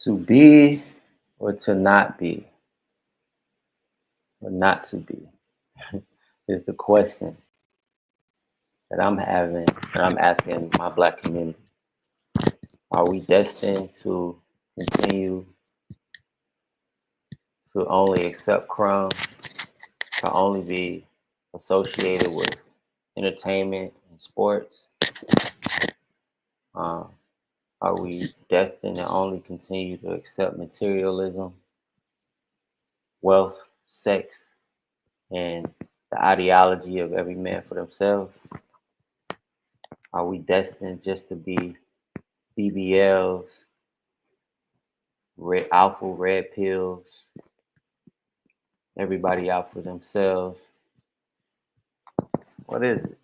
To be or to not be or not to be is the question that I'm having and I'm asking my black community. Are we destined to continue to only accept crumbs, to only be associated with entertainment and sports? Um, are we destined to only continue to accept materialism, wealth, sex, and the ideology of every man for themselves? Are we destined just to be BBLs, alpha red pills, everybody out for themselves? What is it?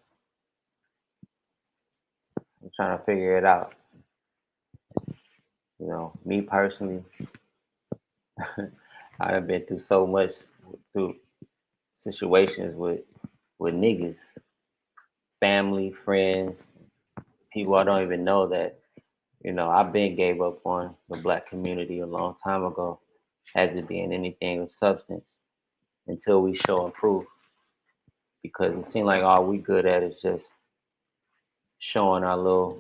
I'm trying to figure it out. Me personally, I've been through so much, through situations with niggas, family, friends, people I don't even know that, I've been gave up on the black community a long time ago as it being anything of substance until we show and prove. Because it seems like all we good at is just showing our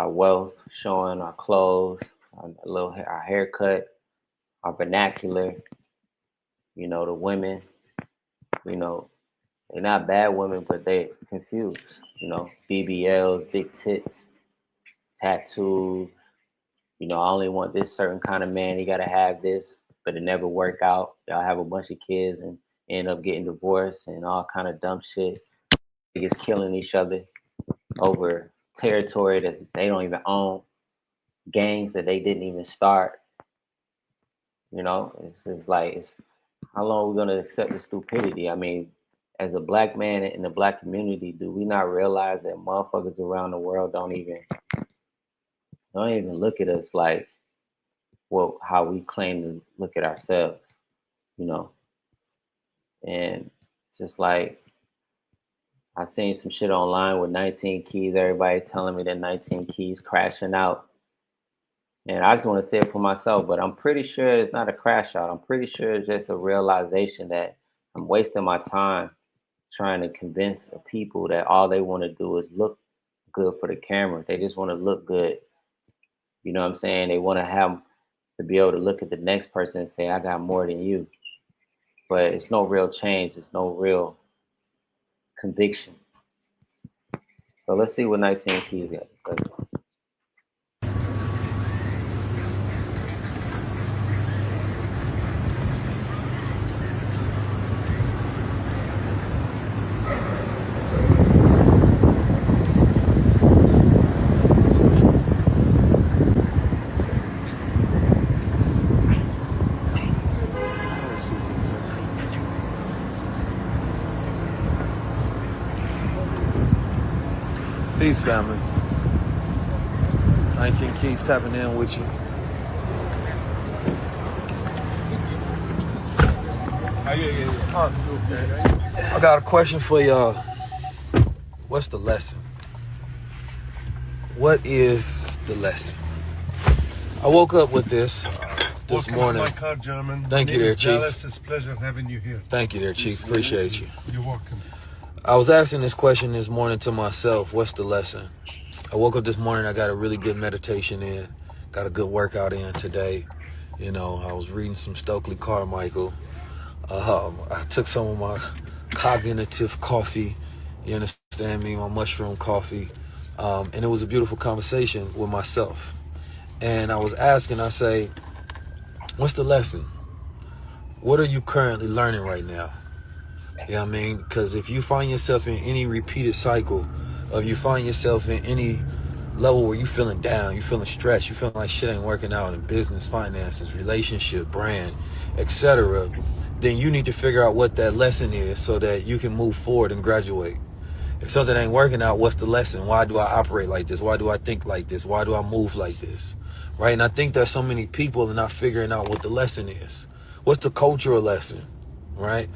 wealth, showing our clothes, our haircut, our vernacular. The women, they're not bad women, but they confused. BBLs, big tits, tattoos. I only want this certain kind of man. He got to have this, but it never work out. Y'all have a bunch of kids and end up getting divorced and all kind of dumb shit. Niggas killing each other over territory that they don't even own, gangs that they didn't even start. It's just like, how long are we gonna accept the stupidity? I mean, as a black man in the black community, do we not realize that motherfuckers around the world don't even look at us like how we claim to look at ourselves, And it's just like, I seen some shit online with 19 Keys, everybody telling me that 19 Keys crashing out. And I just want to say it for myself, but I'm pretty sure it's not a crash out. I'm pretty sure it's just a realization that I'm wasting my time trying to convince people that all they want to do is look good for the camera. They just want to look good. You know what I'm saying? They want to be able to look at the next person and say, I got more than you. But it's no real change. It's no real conviction. So let's see what 19 Keys got. Peace, family. 19 Keys tapping in with you. I got a question for y'all. What's the lesson? What is the lesson? I woke up with this morning. To my car, gentlemen. Thank you there, Chief. Dallas. It's a pleasure having you here. Thank you there, Chief. Appreciate you. You're welcome. I was asking this question this morning to myself. What's the lesson? I woke up this morning. I got a really good meditation in. Got a good workout in today. I was reading some Stokely Carmichael. I took some of my cognitive coffee. You understand me? My mushroom coffee. And it was a beautiful conversation with myself. And I was asking, I say, what's the lesson? What are you currently learning right now? You know what I mean? Because if you find yourself in any repeated cycle of you find yourself in any level where you feeling down, you feeling stressed, you feeling like shit ain't working out in business, finances, relationship, brand, etc., then you need to figure out what that lesson is so that you can move forward and graduate. If something ain't working out, what's the lesson? Why do I operate like this? Why do I think like this? Why do I move like this? Right? And I think that so many people are not figuring out what the lesson is. What's the cultural lesson? Right?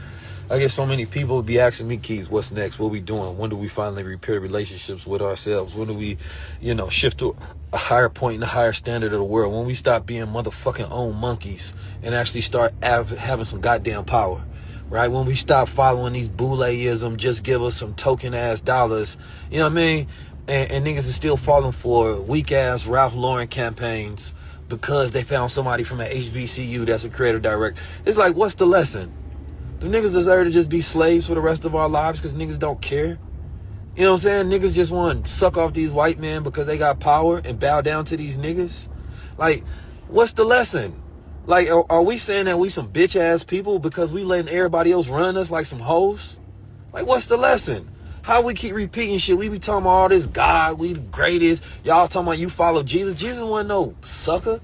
I get so many people be asking me, Keys, what's next? What we doing? When do we finally repair relationships with ourselves? When do we, shift to a higher point and a higher standard of the world? When we stop being motherfucking own monkeys and actually start having some goddamn power, right? When we stop following these boule-ism, just give us some token ass dollars, you know what I mean? And niggas is still falling for weak ass Ralph Lauren campaigns because they found somebody from an HBCU that's a creative director. It's like, what's the lesson? Do niggas deserve to just be slaves for the rest of our lives because niggas don't care? You know what I'm saying? Niggas just want to suck off these white men because they got power and bow down to these niggas? Like, what's the lesson? Like, are we saying that we some bitch ass people because we letting everybody else run us like some hoes? Like, what's the lesson? How we keep repeating shit? We be talking about all this God, we the greatest. Y'all talking about you follow Jesus. Jesus wasn't no sucker.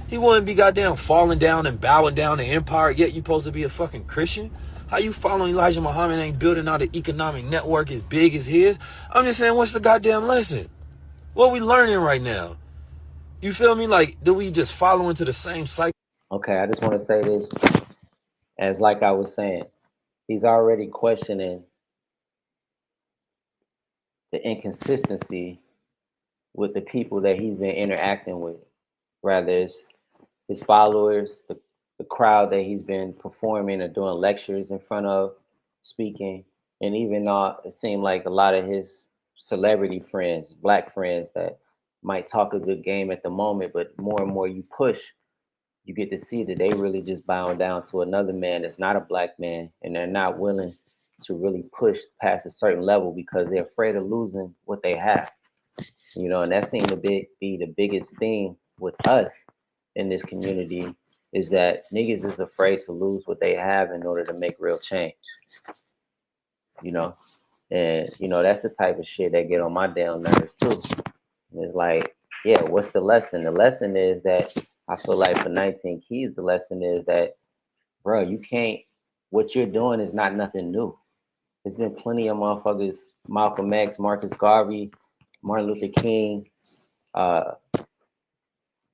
He wouldn't be goddamn falling down and bowing down the empire, yet you supposed to be a fucking Christian? How you following Elijah Muhammad ain't building out an economic network as big as his? I'm just saying, what's the goddamn lesson? What we learning right now? You feel me? Like, do we just follow into the same cycle? Okay, I just want to say this, as like I was saying, he's already questioning the inconsistency with the people that he's been interacting with, rather it's his followers, the crowd that he's been performing or doing lectures in front of, speaking, and even it seemed like a lot of his celebrity friends, black friends that might talk a good game at the moment, but more and more you push, you get to see that they really just bowing down to another man that's not a black man, and they're not willing to really push past a certain level because they're afraid of losing what they have. And that seemed to be the biggest thing with us in this community, is that niggas is afraid to lose what they have in order to make real change. And that's the type of shit that get on my damn nerves too. And it's like, yeah, what's the lesson? The lesson is that I feel like for 19 Keys, the lesson is that, bro, you can't, what you're doing is not nothing new. There's been plenty of motherfuckers, Malcolm X, Marcus Garvey, Martin Luther King,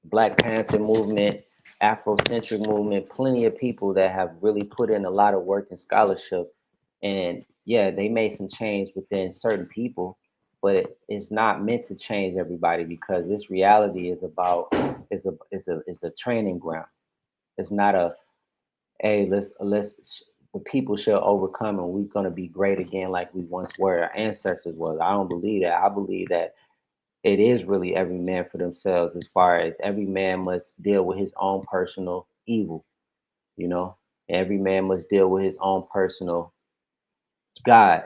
Black Panther movement, Afrocentric movement, plenty of people that have really put in a lot of work and scholarship. And yeah, they made some change within certain people, but it's not meant to change everybody, because this reality is a training ground. It's not a, hey, let's the people shall overcome and we're gonna be great again like we once were, our ancestors was. I don't believe that. I believe that it is really every man for themselves, as far as every man must deal with his own personal evil, you know? Every man must deal with his own personal God,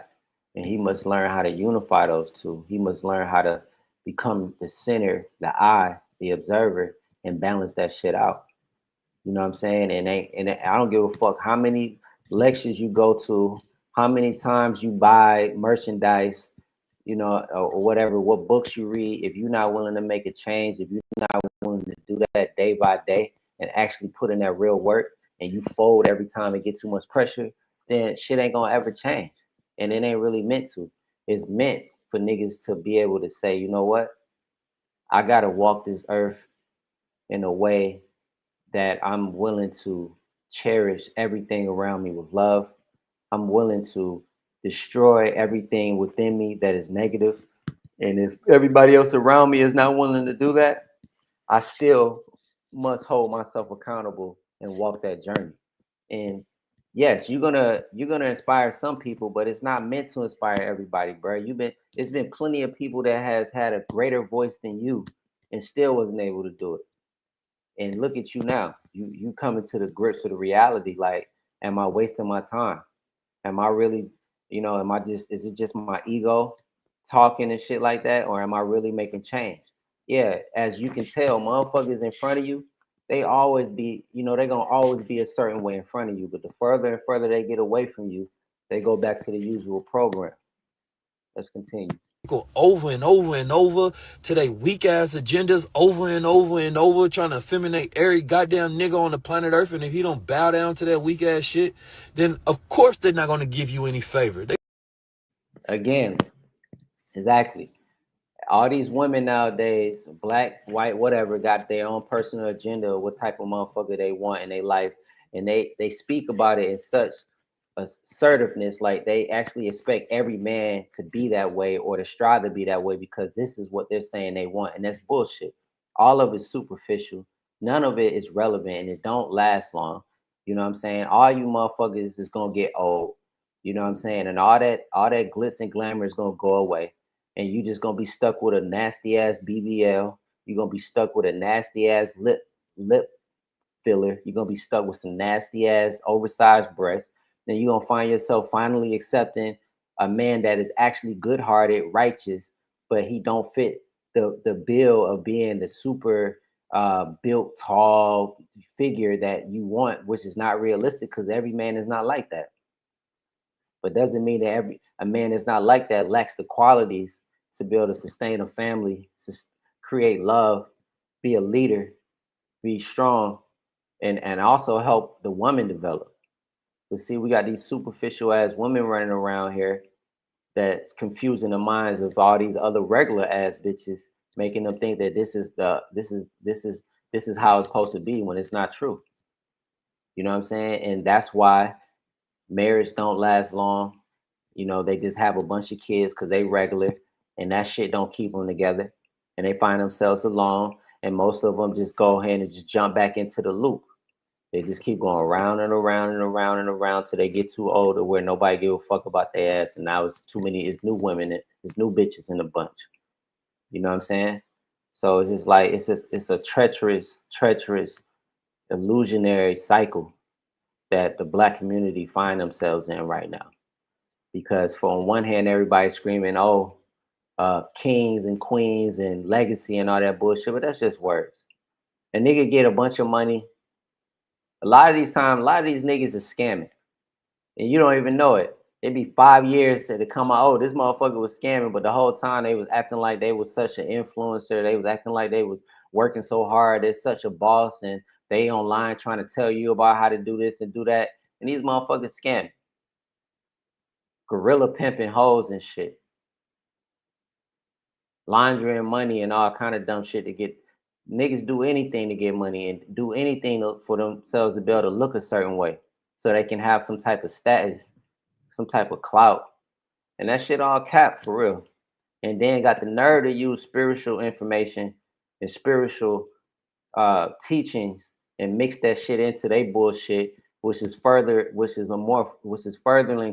and he must learn how to unify those two. He must learn how to become the center, the eye, the observer, and balance that shit out. You know what I'm saying? And I don't give a fuck how many lectures you go to, how many times you buy merchandise, or whatever, what books you read. If you're not willing to make a change, if you're not willing to do that day by day and actually put in that real work, and you fold every time it gets too much pressure, then shit ain't gonna ever change. And it ain't really meant to. It's meant for niggas to be able to say, you know what? I gotta walk this earth in a way that I'm willing to cherish everything around me with love. I'm willing to destroy everything within me that is negative. And if everybody else around me is not willing to do that, I still must hold myself accountable and walk that journey. And yes, you're gonna inspire some people, but it's not meant to inspire everybody, bro. It's been plenty of people that has had a greater voice than you and still wasn't able to do it. And look at you now. You coming to the grips with the reality. Like, am I wasting my time? Am I really, am I just, is it just my ego talking and shit like that? Or am I really making change? Yeah, as you can tell, motherfuckers in front of you, they always be, they're gonna always be a certain way in front of you. But the further and further they get away from you, they go back to the usual program. Let's continue. Over and over and over to their weak ass agendas, over and over and over, trying to effeminate every goddamn nigga on the planet Earth. And if he don't bow down to that weak ass shit, then of course they're not gonna give you any favor. Again, exactly. All these women nowadays, black, white, whatever, got their own personal agenda of what type of motherfucker they want in their life, and they speak about it in such assertiveness, like they actually expect every man to be that way or to strive to be that way because this is what they're saying they want, and that's bullshit. All of it's superficial. None of it is relevant, and it don't last long. You know what I'm saying? All you motherfuckers is gonna get old. You know what I'm saying? And all that glitz and glamour is gonna go away, and you just gonna be stuck with a nasty ass BBL. You're gonna be stuck with a nasty ass lip filler. You're gonna be stuck with some nasty ass oversized breasts. Then you're gonna find yourself finally accepting a man that is actually good hearted, righteous, but he don't fit the bill of being the super built tall figure that you want, which is not realistic because every man is not like that. But doesn't mean that every a man is not like that lacks the qualities to build a sustain a family, create love, be a leader, be strong, and also help the woman develop. But see, we got these superficial ass women running around here that's confusing the minds of all these other regular ass bitches, making them think that this is how it's supposed to be when it's not true. You know what I'm saying? And that's why marriage don't last long. You know, they just have a bunch of kids because they regular, and that shit don't keep them together, and they find themselves alone. And most of them just go ahead and just jump back into the loop. They just keep going around and around and around and around till they get too old to where nobody give a fuck about their ass. And now it's too many, it's new women, it's new bitches in the bunch. You know what I'm saying? So it's just like it's a treacherous, illusionary cycle that the black community find themselves in right now. Because for on one hand, everybody's screaming, "Oh, kings and queens and legacy and all that bullshit," but that's just words. A nigga get a bunch of money. A lot of these times, a lot of these niggas is scamming, and you don't even know it. It'd be 5 years to come out. Oh, this motherfucker was scamming, but the whole time they was acting like they was such an influencer. They was acting like they was working so hard. They're such a boss, and they online trying to tell you about how to do this and do that. And these motherfuckers scamming, gorilla pimping hoes and shit, laundering money and all kind of dumb shit to get. Niggas do anything to get money and do anything for themselves to be able to look a certain way, so they can have some type of status, some type of clout, and that shit all cap for real. And then got the nerve to use spiritual information and spiritual teachings and mix that shit into their bullshit, which is furthering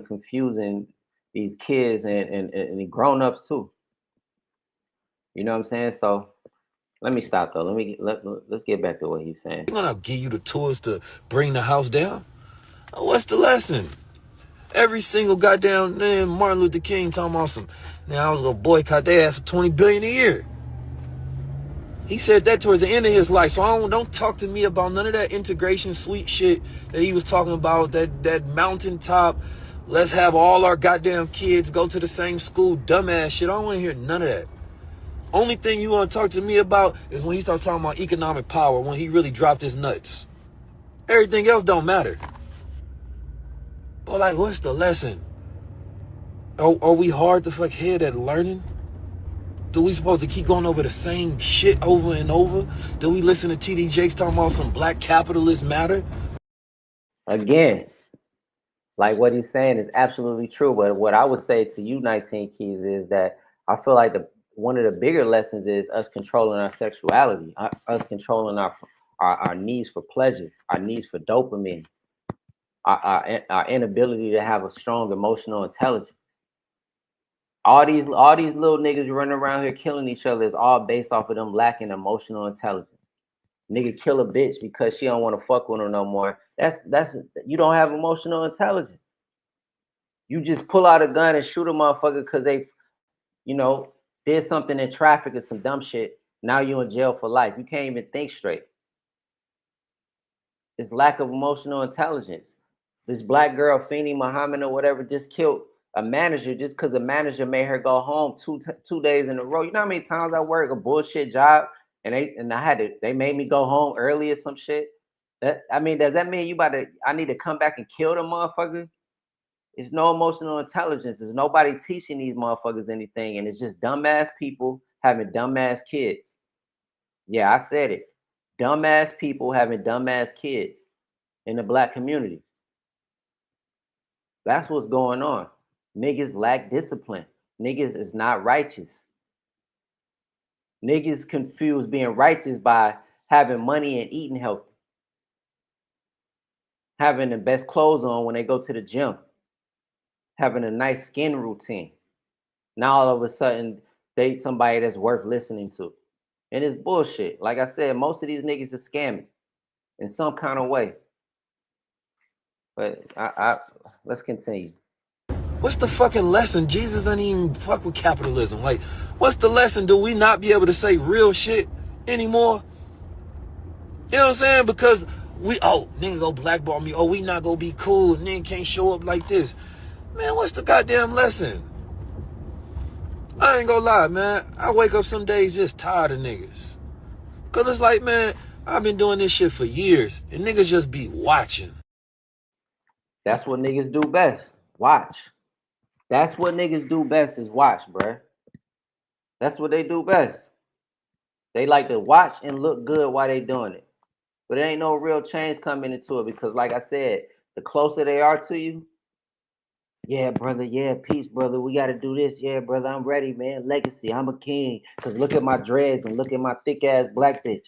confusing these kids and grown ups too. You know what I'm saying? So let me stop though. Let's get back to what he's saying. I'm gonna give you the tools to bring the house down. What's the lesson? Every single goddamn man, Martin Luther King talking about some. Now I was gonna boycott their ass for $20 billion a year. He said that towards the end of his life. So don't talk to me about none of that integration sweet shit that he was talking about. That mountaintop. Let's have all our goddamn kids go to the same school. Dumbass shit. I don't want to hear none of that. Only thing you want to talk to me about is when he started talking about economic power, when he really dropped his nuts. Everything else don't matter. But like, what's the lesson? Are we hard to fuck head at learning? Do we supposed to keep going over the same shit over and over? Do we listen to TD Jakes talking about some black capitalists matter? Again, like what he's saying is absolutely true. But what I would say to you, 19 Keys, is that I feel like one of the bigger lessons is us controlling our sexuality, us controlling our needs for pleasure, our needs for dopamine, our inability to have a strong emotional intelligence. All these little niggas running around here killing each other is all based off of them lacking emotional intelligence. Nigga kill a bitch because she don't want to fuck with him no more. That's you don't have emotional intelligence. You just pull out a gun and shoot a motherfucker because they, you know, did something in traffic or some dumb shit. Now you in jail for life. You can't even think straight. It's lack of emotional intelligence. This black girl, Feeny Muhammad or whatever, just killed a manager just because a manager made her go home 2 days in a row. You know how many times I work a bullshit job and they made me go home early or some shit. Does that mean I need to come back and kill the motherfucker? It's no emotional intelligence. There's nobody teaching these motherfuckers anything, and it's just dumbass people having dumbass kids. Yeah, I said it. Dumbass people having dumbass kids in the black community. That's what's going on. Niggas lack discipline. Niggas is not righteous. Niggas confuse being righteous by having money and eating healthy, having the best clothes on when they go to the gym, having a nice skin routine. Now all of a sudden, they somebody that's worth listening to. And it's bullshit. Like I said, most of these niggas are scamming in some kind of way. But let's continue. What's the fucking lesson? Jesus doesn't even fuck with capitalism. Like, what's the lesson? Do we not be able to say real shit anymore? You know what I'm saying? Because nigga go blackball me. Oh, we not gonna be cool. Nigga can't show up like this. Man, what's the goddamn lesson? I ain't gonna lie, man. I wake up some days just tired of niggas. Cause it's like, man, I've been doing this shit for years. And niggas just be watching. That's what niggas do best. Watch. That's what niggas do best is watch, bruh. That's what they do best. They like to watch and look good while they doing it. But there ain't no real change coming into it because, like I said, the closer they are to you, yeah, brother, yeah, peace, brother. We got to do this. Yeah, brother, I'm ready, man. Legacy, I'm a king. Because look at my dreads and look at my thick-ass black bitch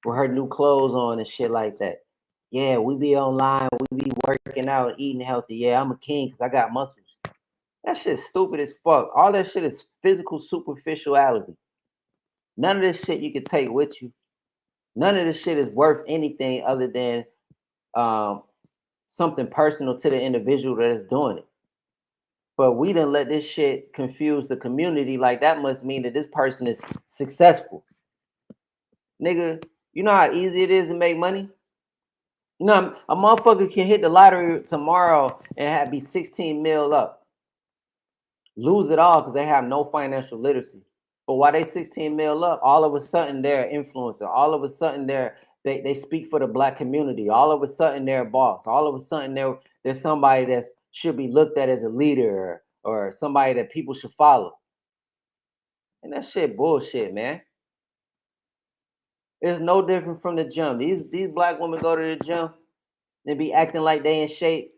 with her new clothes on and shit like that. Yeah, we be online. We be working out, eating healthy. Yeah, I'm a king because I got muscles. That shit's stupid as fuck. All that shit is physical superficiality. None of this shit you can take with you. None of this shit is worth anything other than something personal to the individual that is doing it. But we didn't let this shit confuse the community. Like that must mean that this person is successful. Nigga, you know how easy it is to make money? You know, a motherfucker can hit the lottery tomorrow and be 16 mil up. Lose it all because they have no financial literacy. But while they 16 mil up, all of a sudden they're an influencer. All of a sudden they speak for the black community. All of a sudden they're a boss. All of a sudden they're somebody that should be looked at as a leader or somebody that people should follow. And that shit bullshit, man. It's no different from the gym. These black women go to the gym and be acting like they in shape.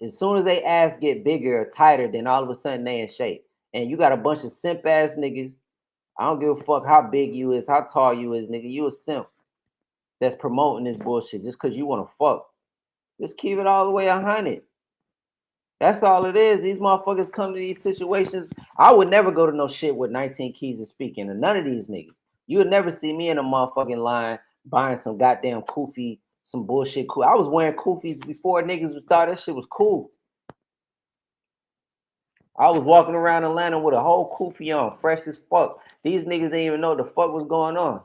As soon as they ass get bigger or tighter, then all of a sudden they in shape. And you got a bunch of simp ass niggas. I don't give a fuck how big you is, how tall you is, nigga. You a simp that's promoting this bullshit just because you want to fuck. Just keep it all the way 100. That's all it is. These motherfuckers come to these situations. I would never go to no shit with 19 keys of speaking to none of these niggas. You would never see me in a motherfucking line buying some goddamn kufi, some bullshit cool. I was wearing kufis before niggas thought that shit was cool. I was walking around Atlanta with a whole kufi on, fresh as fuck. These niggas didn't even know what the fuck was going on.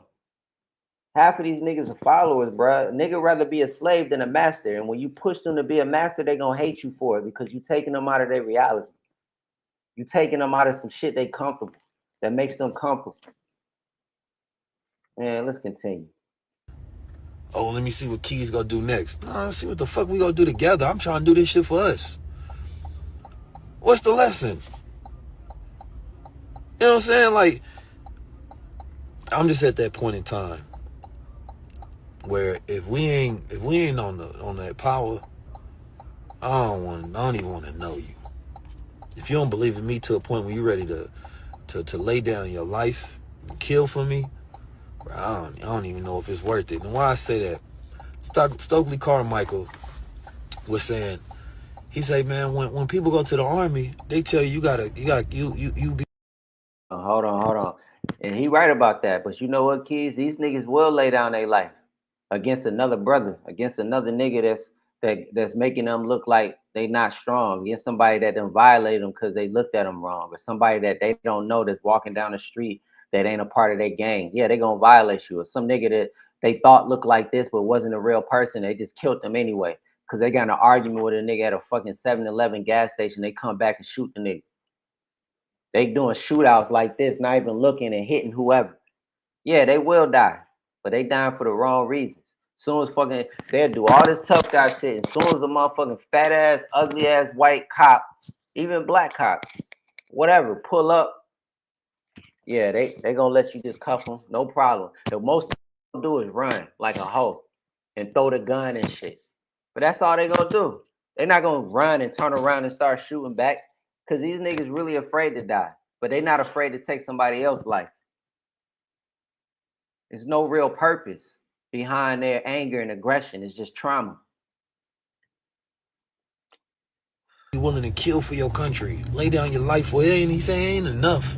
Half of these niggas are followers, bro. A nigga rather be a slave than a master. And when you push them to be a master, they gonna hate you for it because you taking them out of their reality. You taking them out of some shit they comfortable, that makes them comfortable. Man, let's continue. Oh, let me see what Keys gonna do next. Nah, let's see what the fuck we gonna do together. I'm trying to do this shit for us. What's the lesson? You know what I'm saying? Like, I'm just at that point in time where if we ain't on that power, I don't even want to know you. If you don't believe in me to a point where you're ready to lay down your life and kill for me, bro, I don't even know if it's worth it. And why I say that, Stokely Carmichael was saying, he said, man, when people go to the army, they tell you you be. Hold on. And he right about that. But you know what, kids? These niggas will lay down their life against another brother, against another nigga that's making them look like they not strong, against somebody that done violated them because they looked at them wrong, or somebody that they don't know that's walking down the street that ain't a part of their gang. Yeah, they gonna violate you. Or some nigga that they thought looked like this but wasn't a real person. They just killed them anyway because they got in an argument with a nigga at a fucking 7-Eleven gas station. They come back and shoot the nigga. They doing shootouts like this, not even looking and hitting whoever. Yeah, they will die, but they dying for the wrong reasons. Soon as fucking they'll do all this tough guy shit, and soon as a motherfucking fat ass, ugly ass white cop, even black cop, whatever, pull up, yeah, they gonna let you just cuff them, no problem. The most they do is run like a hoe and throw the gun and shit. But that's all they gonna do. They're not gonna run and turn around and start shooting back because these niggas really afraid to die, but they're not afraid to take somebody else's life. There's no real purpose behind their anger and aggression. It's just trauma. Be willing to kill for your country, lay down your life for it. He say ain't enough.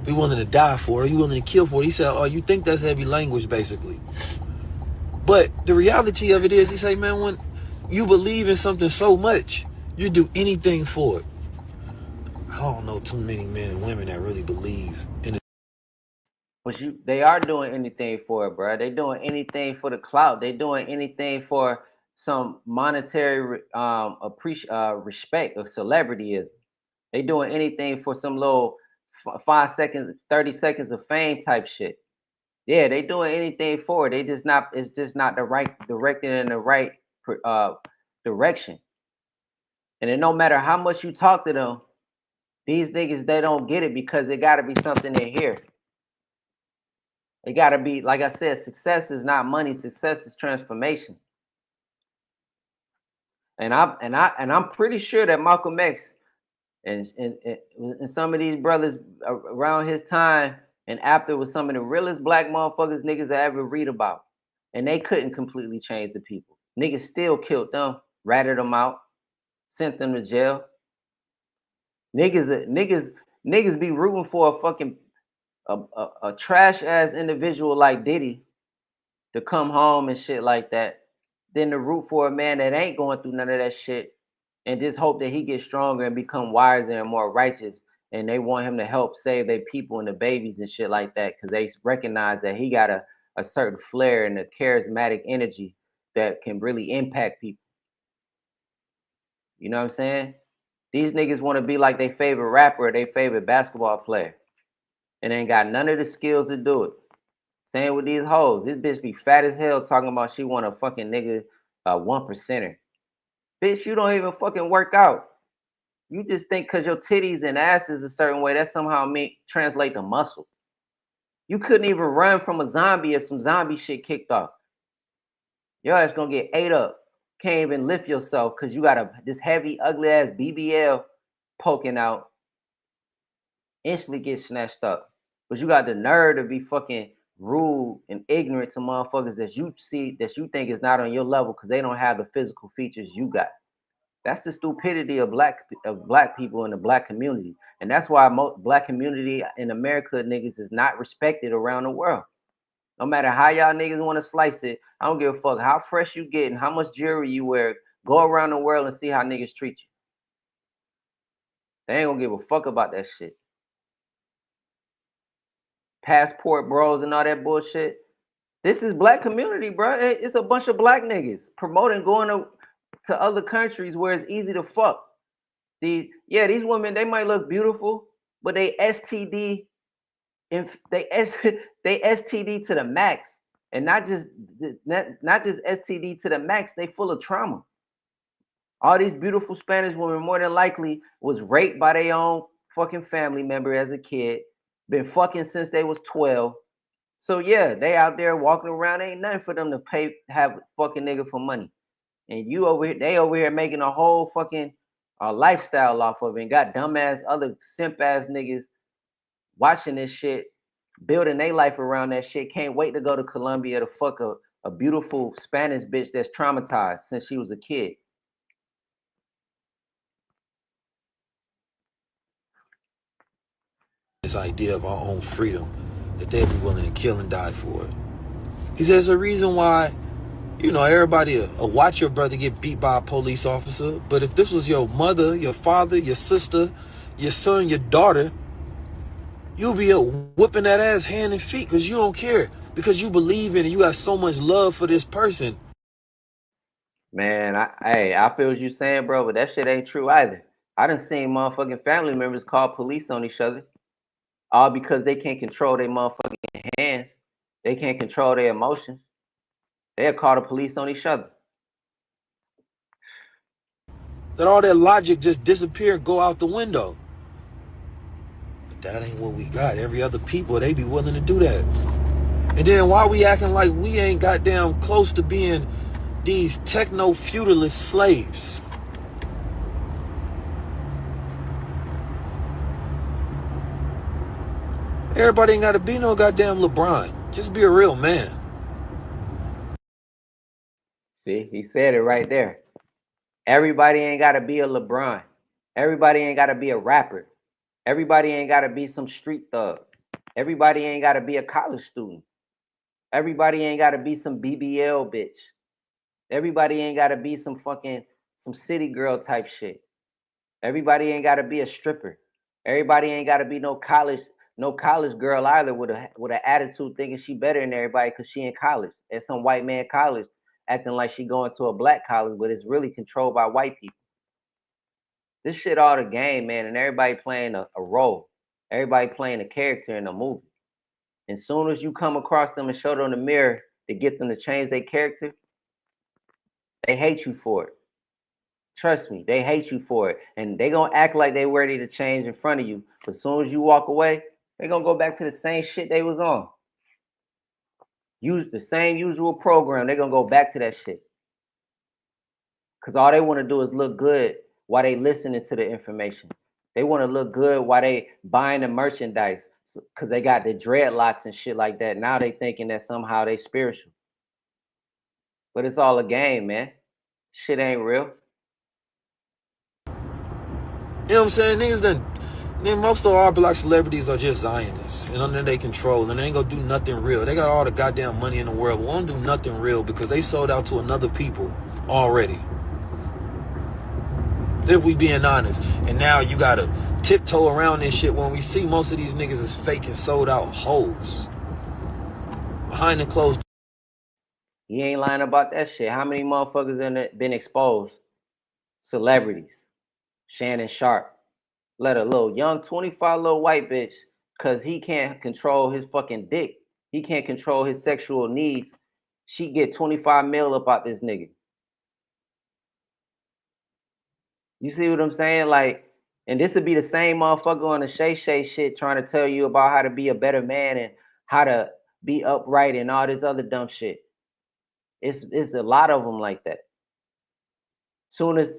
Be willing to die for it. You willing to kill for it. He said, oh, you think that's heavy language, basically. But the reality of it is, he say, man, when you believe in something so much, you do anything for it. I don't know too many men and women that really believe in it. But they are doing anything for it, bro. They doing anything for the clout. They doing anything for some monetary respect or celebrityism. They doing anything for some little 5 seconds, 30 seconds of fame type shit. Yeah, they doing anything for it. It's just not the right directed in the right direction. And then no matter how much you talk to them, these niggas, they don't get it because it gotta be something in here. It gotta be, like I said, success is not money, success is transformation. And I'm pretty sure that Malcolm X and some of these brothers around his time and after was some of the realest black motherfuckers niggas I ever read about. And they couldn't completely change the people. Niggas still killed them, ratted them out, sent them to jail. Niggas be rooting for a fucking a trash ass individual like Diddy to come home and shit like that, than to root for a man that ain't going through none of that shit and just hope that he gets stronger and become wiser and more righteous. And they want him to help save their people and the babies and shit like that because they recognize that he got a certain flair and a charismatic energy that can really impact people. You know what I'm saying? These niggas want to be like their favorite rapper or their favorite basketball player and ain't got none of the skills to do it. Same with these hoes. This bitch be fat as hell talking about she want a fucking nigga 1%er. Bitch, you don't even fucking work out. You just think because your titties and ass is a certain way, that somehow translate to muscle. You couldn't even run from a zombie if some zombie shit kicked off. Your ass gonna get ate up. Can't even lift yourself because you got this heavy, ugly ass BBL poking out. Instantly get snatched up. But you got the nerve to be fucking rude and ignorant to motherfuckers that you see that you think is not on your level because they don't have the physical features you got. That's the stupidity of black people in the black community, and that's why black community in America niggas is not respected around the world. No matter how y'all niggas want to slice it, I don't give a fuck how fresh you get and how much jewelry you wear. Go around the world and see how niggas treat you. They ain't gonna give a fuck about that shit. Passport bros and all that bullshit. This is black community, bro. It's a bunch of black niggas promoting going to other countries where it's easy to fuck. These women, they might look beautiful, but they STD and they STD to the max, and not just STD to the max. They full of trauma. All these beautiful Spanish women more than likely was raped by their own fucking family member as a kid. Been fucking since they was 12. So yeah, they out there walking around. Ain't nothing for them to have a fucking nigga for money. And they over here making a whole fucking lifestyle off of it and got dumbass other simp ass niggas watching this shit, building their life around that shit. Can't wait to go to Colombia to fuck a beautiful Spanish bitch that's traumatized since she was a kid. This idea of our own freedom, that they'd be willing to kill and die for it. He says the reason why, everybody will watch your brother get beat by a police officer, but if this was your mother, your father, your sister, your son, your daughter, you'll be whipping that ass hand and feet because you don't care, because you believe in it. You got so much love for this person. Man, I feel what you're saying, bro, but that shit ain't true either. I done seen motherfucking family members call police on each other. All because they can't control their motherfucking hands. They can't control their emotions. They'll call the police on each other. That all that logic just disappear and go out the window. But that ain't what we got. Every other people, they be willing to do that. And then why we acting like we ain't goddamn close to being these techno-feudalist slaves? Everybody ain't got to be no goddamn LeBron. Just be a real man. See, he said it right there. Everybody ain't got to be a LeBron. Everybody ain't got to be a rapper. Everybody ain't got to be some street thug. Everybody ain't got to be a college student. Everybody ain't got to be some BBL bitch. Everybody ain't got to be some city girl type shit. Everybody ain't got to be a stripper. Everybody ain't got to be no college girl either with an attitude thinking she better than everybody because she in college at some white man college acting like she going to a black college, but it's really controlled by white people. This shit all the game, man, and everybody playing a role. Everybody playing a character in a movie. And soon as you come across them and show them the mirror to get them to change their character, they hate you for it. Trust me, they hate you for it. And they gonna act like they ready to change in front of you. But as soon as you walk away, they gonna go back to the same shit they was on. Use the same usual program. They gonna go back to that shit. Cause all they want to do is look good while they listening to the information. They want to look good while they buying the merchandise. Cause they got the dreadlocks and shit like that. Now they thinking that somehow they spiritual. But it's all a game, man. Shit ain't real. You know what I'm saying? Most of our black celebrities are just Zionists and under their control, and they ain't gonna do nothing real. They got all the goddamn money in the world, but won't do nothing real because they sold out to another people already. If we being honest. And now you gotta tiptoe around this shit when we see most of these niggas is fake and sold out hoes. Behind the closed. He ain't lying about that shit. How many motherfuckers been exposed? Celebrities. Shannon Sharp. Let a little young 25 little white bitch, cause he can't control his fucking dick. He can't control his sexual needs. She get 25 mil up out this nigga. You see what I'm saying? Like, and this would be the same motherfucker on the Shay Shay shit trying to tell you about how to be a better man and how to be upright and all this other dumb shit. It's a lot of them like that. Soon as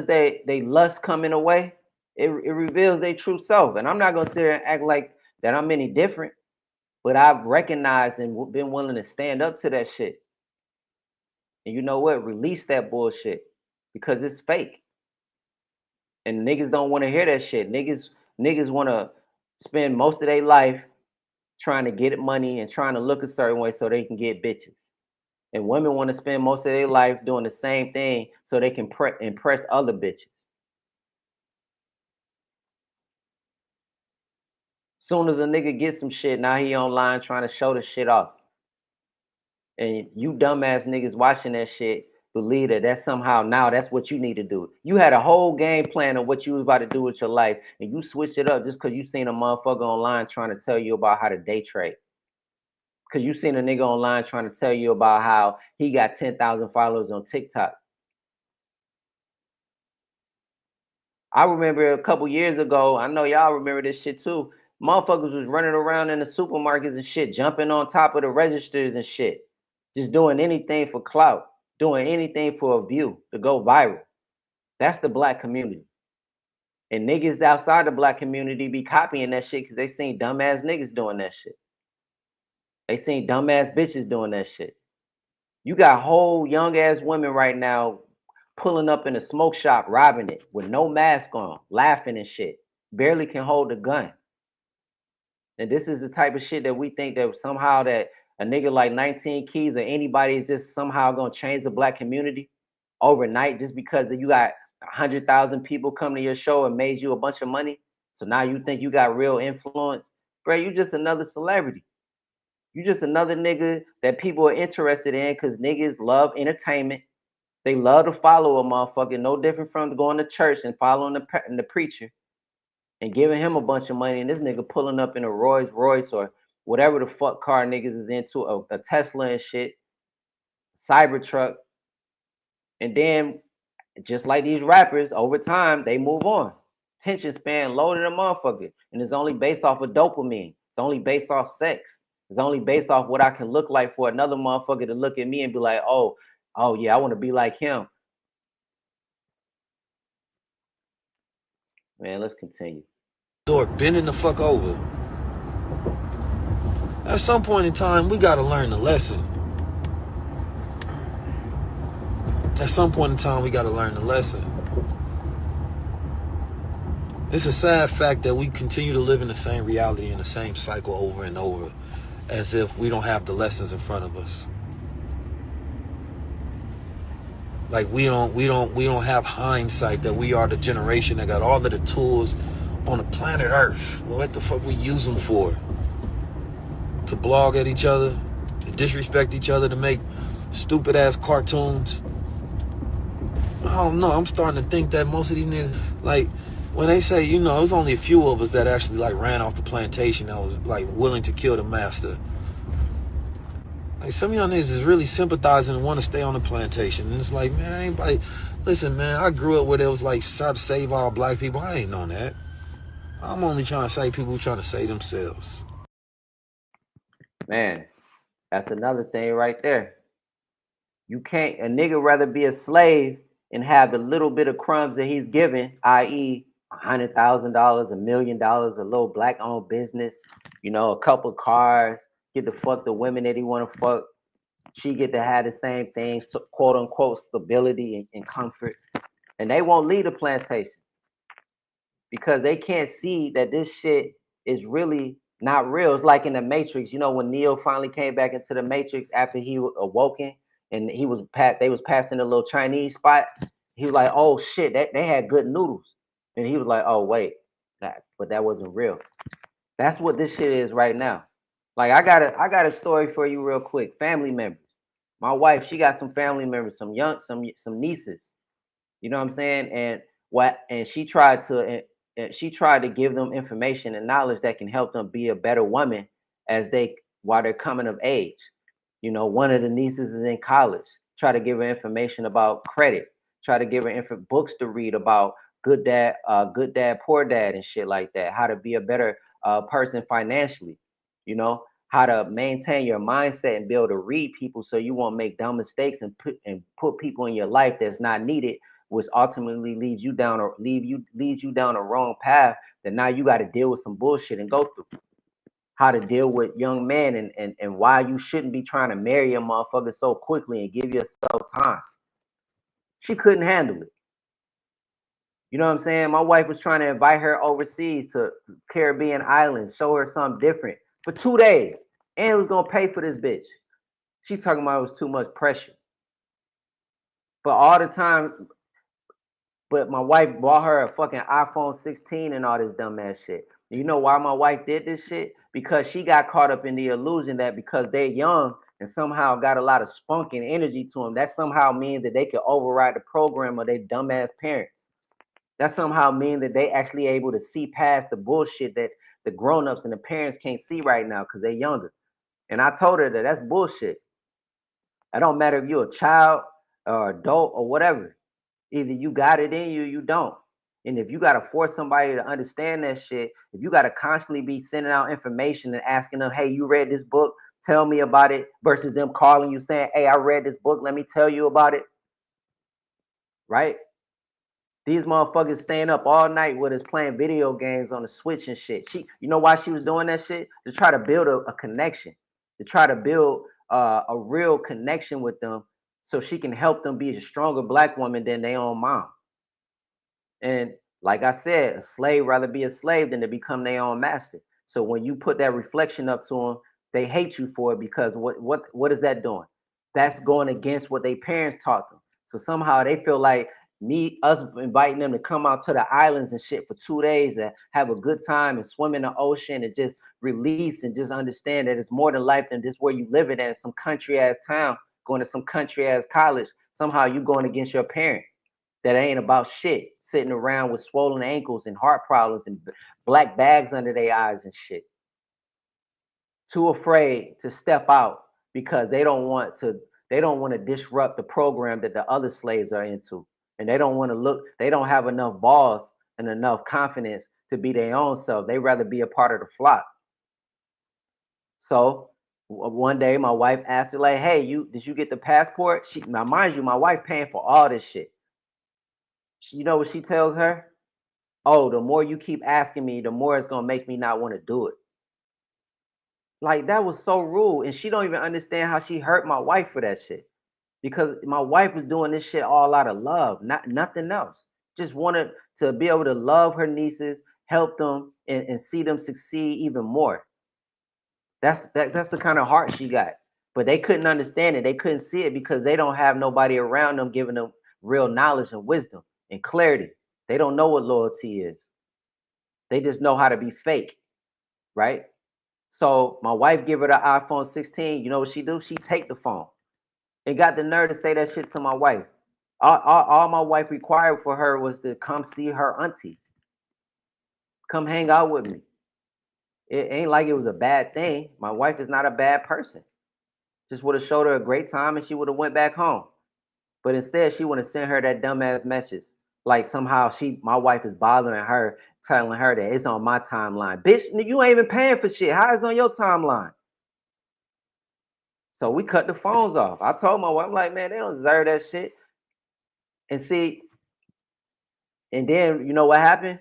they lust coming away, it reveals their true self. And I'm not gonna sit here and act like that I'm any different, but I've recognized and been willing to stand up to that shit. And you know what? Release that bullshit because it's fake. And niggas don't want to hear that shit. Niggas want to spend most of their life trying to get money and trying to look a certain way so they can get bitches. And women want to spend most of their life doing the same thing so they can impress other bitches. Soon as a nigga gets some shit, now he online trying to show the shit off. And you dumbass niggas watching that shit believe that that's somehow now that's what you need to do. You had a whole game plan of what you was about to do with your life, and you switched it up just because you seen a motherfucker online trying to tell you about how to day trade. Because you seen a nigga online trying to tell you about how he got 10,000 followers on TikTok. I remember a couple years ago, I know y'all remember this shit too. Motherfuckers was running around in the supermarkets and shit, jumping on top of the registers and shit. Just doing anything for clout, doing anything for a view to go viral. That's the black community. And niggas outside the black community be copying that shit because they seen dumbass niggas doing that shit. They seen dumbass bitches doing that shit. You got whole young ass women right now pulling up in a smoke shop, robbing it with no mask on, laughing and shit. Barely can hold a gun. And this is the type of shit that we think that somehow that a nigga like 19 Keys or anybody is just somehow gonna change the black community overnight just because you got 100,000 people come to your show and made you a bunch of money. So now you think you got real influence. Bro, you just another celebrity. You just another nigga that people are interested in because niggas love entertainment. They love to follow a motherfucker, no different from going to church and following the preacher and giving him a bunch of money. And this nigga pulling up in a Rolls Royce or whatever the fuck car niggas is into, a Tesla and shit, Cybertruck. And then, just like these rappers, over time, they move on. Attention span low to the motherfucker. And it's only based off of dopamine. It's only based off sex. It's only based off what I can look like for another motherfucker to look at me and be like, oh yeah, I want to be like him. Man, let's continue. Door bending the fuck over. At some point in time, we got to learn the lesson. At some point in time, we got to learn the lesson. It's a sad fact that we continue to live in the same reality and the same cycle over and over, as if we don't have the lessons in front of us. Like we don't have hindsight that we are the generation that got all of the tools on the planet Earth. Well, what the fuck we use them for? To blog at each other, to disrespect each other, to make stupid ass cartoons. I don't know. I'm starting to think that most of these niggas, like when they say, it was only a few of us that actually like ran off the plantation that was like willing to kill the master. Like some of y'all niggas is really sympathizing and want to stay on the plantation. And it's like, man, anybody, listen, man, I grew up where it was like try to save all black people. I ain't on that. I'm only trying to save people who trying to save themselves. Man, that's another thing right there. You can't, a nigga rather be a slave and have the little bit of crumbs that he's given, i.e., $100,000, $1 million, a little black-owned business, a couple cars, get to fuck the women that he want to fuck. She get to have the same things, quote-unquote, stability and comfort. And they won't leave the plantation because they can't see that this shit is really not real. It's like in the Matrix, when Neo finally came back into the Matrix after he awoken and they was passing a little Chinese spot. He was like, oh shit, they had good noodles. And he was like, oh wait, but that wasn't real. That's what this shit is right now. Like I got a story for you real quick. Family members. My wife, she got some family members, some nieces. You know what I'm saying? And she tried to give them information and knowledge that can help them be a better woman while they're coming of age. One of the nieces is in college. Try to give her information about credit. Try to give her books to read about good dad, poor dad, and shit like that. How to be a better person financially. How to maintain your mindset and be able to read people so you won't make dumb mistakes and put people in your life that's not needed, which ultimately leads you down a wrong path that now you got to deal with some bullshit and go through. How to deal with young men and why you shouldn't be trying to marry a motherfucker so quickly and give yourself time. She couldn't handle it. You know what I'm saying? My wife was trying to invite her overseas to Caribbean islands, show her something different for 2 days, and was gonna pay for this bitch. She talking about it was too much pressure. But all the time, but my wife bought her a fucking iPhone 16 and all this dumbass shit. You know why my wife did this shit? Because she got caught up in the illusion that because they're young and somehow got a lot of spunk and energy to them, that somehow means that they can override the program of their dumbass parents. That somehow means that they actually able to see past the bullshit that the grown-ups and the parents can't see right now because they're younger. And I told her that that's bullshit. It don't matter if you're a child or adult or whatever. Either you got it in you, you don't. And if you got to force somebody to understand that shit, if you got to constantly be sending out information and asking them, hey, you read this book, tell me about it, versus them calling you saying, hey, I read this book, let me tell you about it. Right? These motherfuckers staying up all night with us playing video games on the Switch and shit. You know why she was doing that shit? To try to build a connection, to try to build a real connection with them so she can help them be a stronger black woman than their own mom. And like I said, a slave rather be a slave than to become their own master. So when you put that reflection up to them, they hate you for it because what is that doing? That's going against what their parents taught them. So somehow they feel like us inviting them to come out to the islands and shit for 2 days and have a good time and swim in the ocean and just release and just understand that it's more than life than just where you live in some country ass town, going to some country ass college. Somehow you going against your parents. That ain't about shit. Sitting around with swollen ankles and heart problems and black bags under their eyes and shit. Too afraid to step out because they don't want to disrupt the program that the other slaves are into. And they don't want to they don't have enough balls and enough confidence to be their own self. They rather be a part of the flock. So one day my wife asked her, like, hey, did you get the passport? Now mind you, my wife paying for all this shit. You know what she tells her? Oh, the more you keep asking me, the more it's going to make me not want to do it. Like that was so rude. And she don't even understand how she hurt my wife for that shit. Because my wife was doing this shit all out of love, not nothing else. Just wanted to be able to love her nieces, help them, and see them succeed even more. That's the kind of heart she got. But they couldn't understand it. They couldn't see it because they don't have nobody around them giving them real knowledge and wisdom and clarity. They don't know what loyalty is. They just know how to be fake, right? So my wife give her the iPhone 16. You know what she do? She take the phone and got the nerve to say that shit to my wife. All my wife required for her was to come see her auntie, come hang out with me. It ain't like it was a bad thing. My wife is not a bad person. Just would have showed her a great time and she would have went back home. But instead, she want to send her that dumbass message. Like somehow my wife is bothering her, telling her that it's on my timeline. Bitch, you ain't even paying for shit. How is it on your timeline? So we cut the phones off. I told my wife, I'm like, man, they don't deserve that shit. And see, and then you know what happened?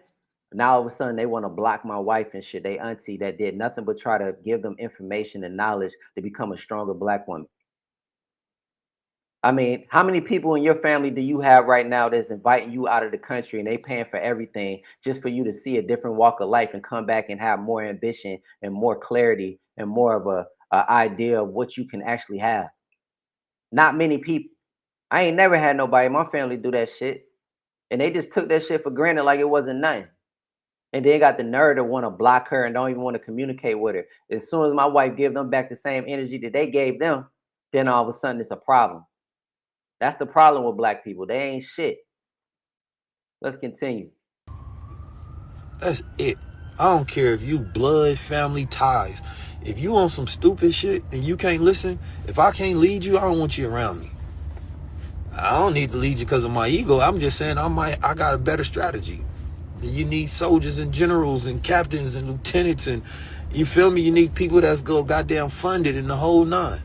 Now all of a sudden they want to block my wife and shit. They auntie that did nothing but try to give them information and knowledge to become a stronger black woman. I mean, how many people in your family do you have right now that's inviting you out of the country and they paying for everything just for you to see a different walk of life and come back and have more ambition and more clarity and more of a idea of what you can actually have? Not many people. I ain't never had nobody in my family do that shit. And they just took that shit for granted like it wasn't nothing. And then got the nerve to want to block her and don't even want to communicate with her. As soon as my wife give them back the same energy that they gave them, then all of a sudden it's a problem. That's the problem with black people. They ain't shit. Let's continue. That's it. I don't care if you blood, family, ties. If you on some stupid shit and you can't listen, if I can't lead you, I don't want you around me. I don't need to lead you because of my ego. I'm just saying I got a better strategy. You need soldiers and generals and captains and lieutenants and you feel me? You need people that's go goddamn funded in the whole nine.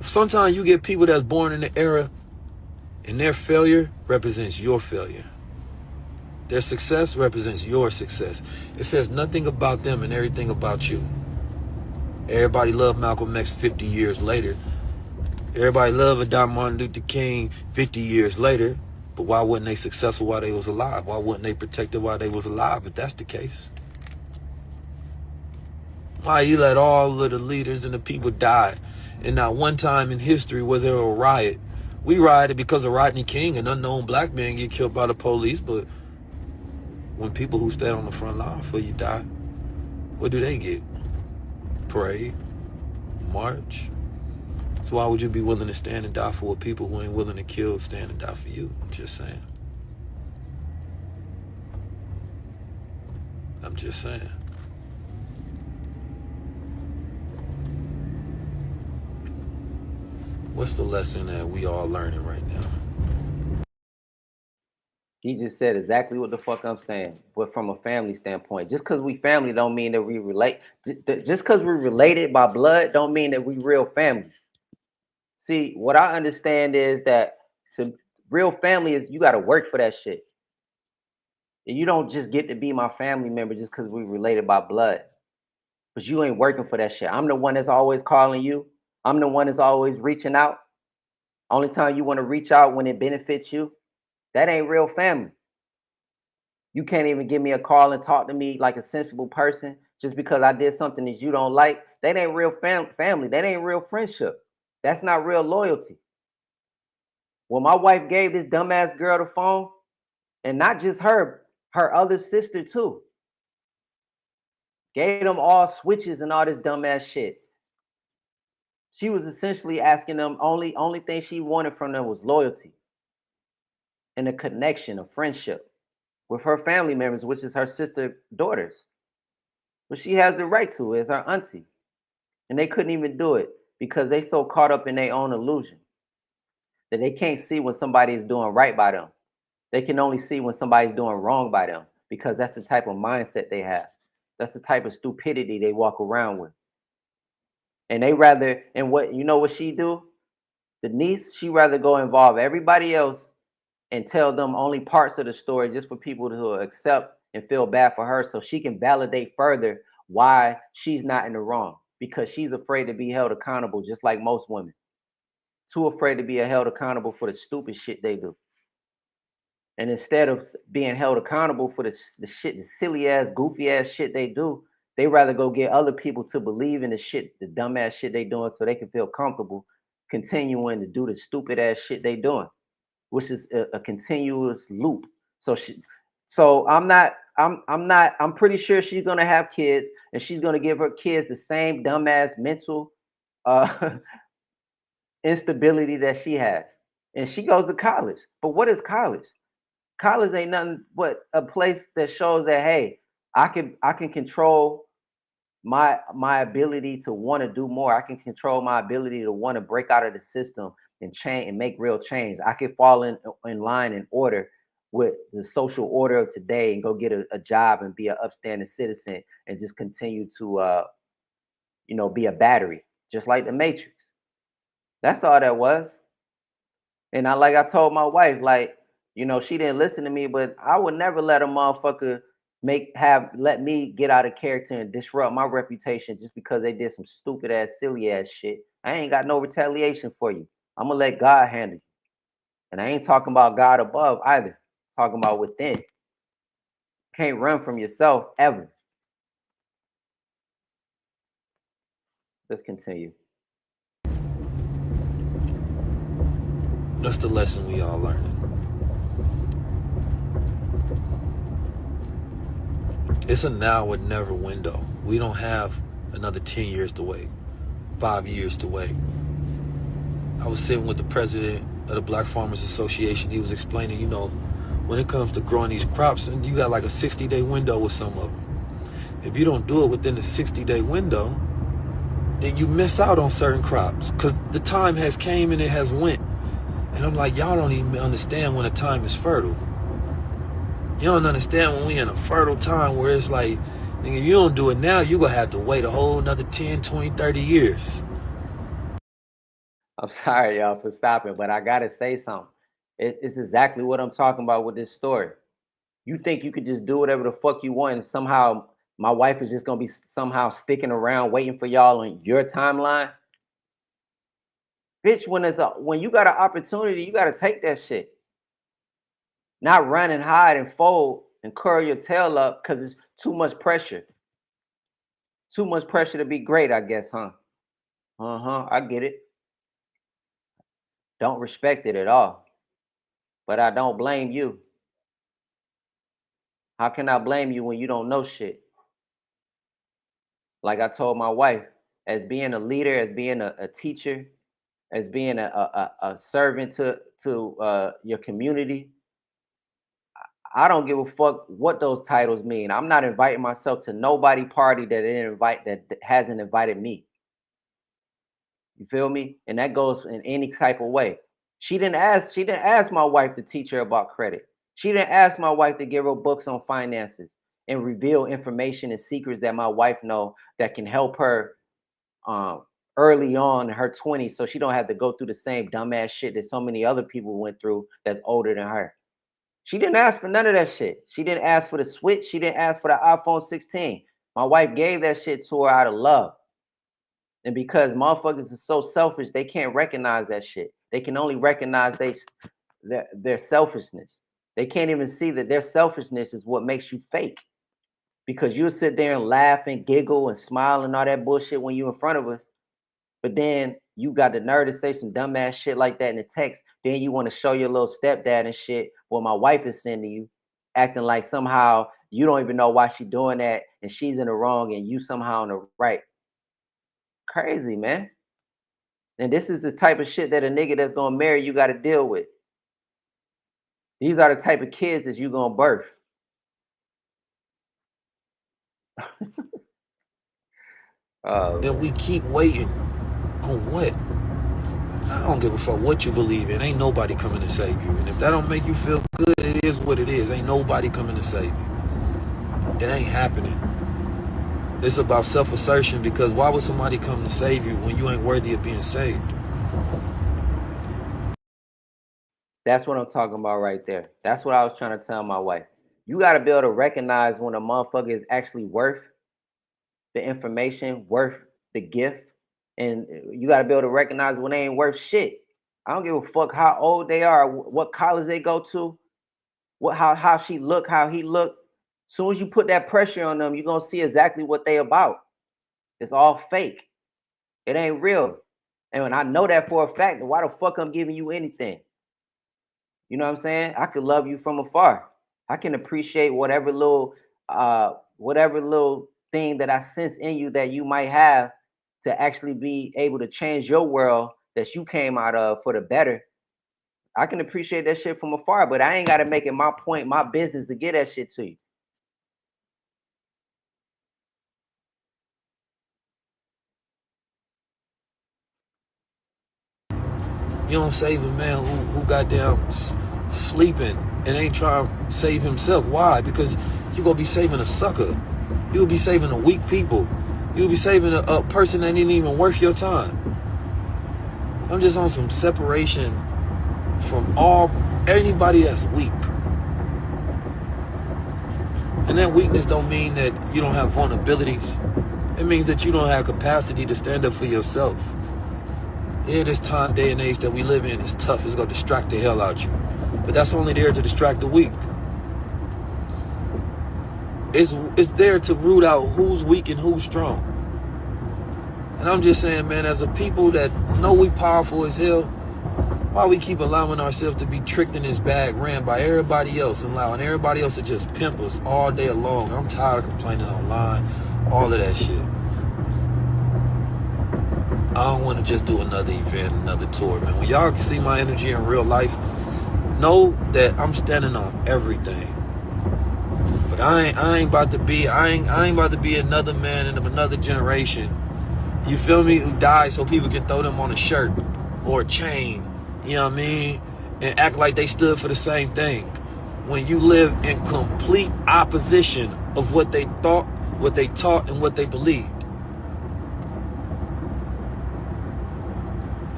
Sometimes you get people that's born in the era and their failure represents your failure. Their success represents your success. It says nothing about them and everything about you. Everybody loved Malcolm X 50 years later. Everybody loved Martin Luther King 50 years later. But why wasn't they successful while they was alive? Why wasn't they protected while they was alive if that's the case? Why you let all of the leaders and the people die? And not one time in history was there a riot. We rioted because of Rodney King, an unknown black man get killed by the police. But when people who stand on the front line for you die, what do they get? Parade? March? So why would you be willing to stand and die for people who ain't willing to kill, stand and die for you? I'm just saying. I'm just saying. What's the lesson that we all learning right now? He just said exactly what the fuck I'm saying, but from a family standpoint. Just because we family don't mean that we relate. Just because we're related by blood don't mean that we real family. See, what I understand is that to real family is you got to work for that shit. And you don't just get to be my family member just because we related by blood. But you ain't working for that shit. I'm the one that's always calling you. I'm the one that's always reaching out. Only time you want to reach out when it benefits you. That ain't real family. You can't even give me a call and talk to me like a sensible person just because I did something that you don't like. That ain't real family. That ain't real friendship. That's not real loyalty. When my wife gave this dumbass girl the phone, and not just her other sister too, gave them all switches and all this dumbass shit. She was essentially asking them only thing she wanted from them was loyalty and a connection, a friendship with her family members, which is her sister daughters. But she has the right to as her auntie. And they couldn't even do it because they so caught up in their own illusion that they can't see when somebody is doing right by them. They can only see when somebody's doing wrong by them because that's the type of mindset they have. That's the type of stupidity they walk around with. And they rather, and what you know what she do? The niece, she rather go involve everybody else and tell them only parts of the story just for people to accept and feel bad for her so she can validate further why she's not in the wrong. Because she's afraid to be held accountable, just like most women. Too afraid to be held accountable for the stupid shit they do. And instead of being held accountable for the shit, the silly ass, goofy ass shit they do, they rather go get other people to believe in the shit, the dumb ass shit they doing, so they can feel comfortable continuing to do the stupid ass shit they doing, which is a continuous loop. So I'm pretty sure she's gonna have kids, and she's gonna give her kids the same dumbass mental uh instability that she has. And she goes to college. But what is college? College ain't nothing but a place that shows that, hey, I can control my ability to want to do more. I can control my ability to want to break out of the system and change and make real change. I can fall in line in order with the social order of today and go get a job and be an upstanding citizen and just continue to be a battery, just like the Matrix. That's all that was. And I told my wife, like, she didn't listen to me, but I would never let a motherfucker let me get out of character and disrupt my reputation just because they did some stupid ass, silly ass shit. I ain't got no retaliation for you. I'm gonna let God handle you. And I ain't talking about God above either. I'm talking about within. Can't run from yourself ever. Let's continue. That's the lesson we all learning. It's a now or never window. We don't have another 10 years to wait, 5 years to wait. I was sitting with the president of the Black Farmers Association. He was explaining, when it comes to growing these crops, and you got like a 60-day window with some of them. If you don't do it within the 60-day window, then you miss out on certain crops because the time has came and it has went. And I'm like, y'all don't even understand when a time is fertile. You don't understand when we in a fertile time where it's like, nigga, if you don't do it now, you're going to have to wait a whole another 10, 20, 30 years. I'm sorry, y'all, for stopping, but I got to say something. It's exactly what I'm talking about with this story. You think you could just do whatever the fuck you want and somehow my wife is just going to be somehow sticking around waiting for y'all on your timeline? Bitch, when you got an opportunity, you got to take that shit. Not run and hide and fold and curl your tail up because it's too much pressure. Too much pressure to be great, I guess, huh? I get it. Don't respect it at all. But I don't blame you. How can I blame you when you don't know shit? Like I told my wife, as being a leader, as being a teacher, as being a servant to your community, I don't give a fuck what those titles mean. I'm not inviting myself to nobody party that didn't invite that hasn't invited me. You feel me? And that goes in any type of way. She didn't ask my wife to teach her about credit. She didn't ask my wife to give her books on finances and reveal information and secrets that my wife know that can help her early on in her 20s so she don't have to go through the same dumbass shit that so many other people went through that's older than her. She didn't ask for none of that shit. She didn't ask for the Switch. She didn't ask for the iPhone 16. My wife gave that shit to her out of love. And because motherfuckers are so selfish, they can't recognize that shit. They can only recognize their selfishness. They can't even see that their selfishness is what makes you fake. Because you'll sit there and laugh and giggle and smile and all that bullshit when you're in front of us. But then you got the nerve to say some dumbass shit like that in the text. Then you want to show your little stepdad and shit what my wife is sending you, acting like somehow you don't even know why she's doing that and she's in the wrong and you somehow in the right. Crazy, man. And this is the type of shit that a nigga that's gonna marry you got to deal with. These are the type of kids that you gonna birth. And we keep waiting on what? I don't give a fuck what you believe in. Ain't nobody coming to save you. And if that don't make you feel good, it is what it is. Ain't nobody coming to save you. It ain't happening. It's about self-assertion because why would somebody come to save you when you ain't worthy of being saved? That's what I'm talking about right there. That's what I was trying to tell my wife. You got to be able to recognize when a motherfucker is actually worth the information, worth the gift. And you got to be able to recognize when they ain't worth shit. I don't give a fuck how old they are, what college they go to, how she look, how he look. As soon as you put that pressure on them, you're gonna see exactly what they about. It's all fake. It ain't real. And when I know that for a fact, why the fuck I'm giving you anything? You know what I'm saying? I could love you from afar. I can appreciate whatever little thing that I sense in you that you might have to actually be able to change your world that you came out of for the better. I can appreciate that shit from afar, but I ain't got to make it my point, my business to get that shit to you. You don't save a man who goddamn sleeping and ain't trying to save himself. Why? Because you're going to be saving a sucker. You'll be saving a weak people. You'll be saving a person that ain't even worth your time. I'm just on some separation from anybody that's weak. And that weakness don't mean that you don't have vulnerabilities. It means that you don't have capacity to stand up for yourself. Yeah, this time, day and age that we live in is tough. It's going to distract the hell out you. But that's only there to distract the weak. It's there to root out who's weak and who's strong. And I'm just saying, man, as a people that know we powerful as hell, why we keep allowing ourselves to be tricked in this bag ran by everybody else and allowing everybody else to just pimp us all day long. I'm tired of complaining online, all of that shit. I don't want to just do another event, another tour, man. When y'all can see my energy in real life, know that I'm standing on everything. But I ain't about to be another man in another generation. You feel me? Who died so people can throw them on a shirt or a chain, you know what I mean? And act like they stood for the same thing. When you live in complete opposition of what they thought, what they taught, and what they believed.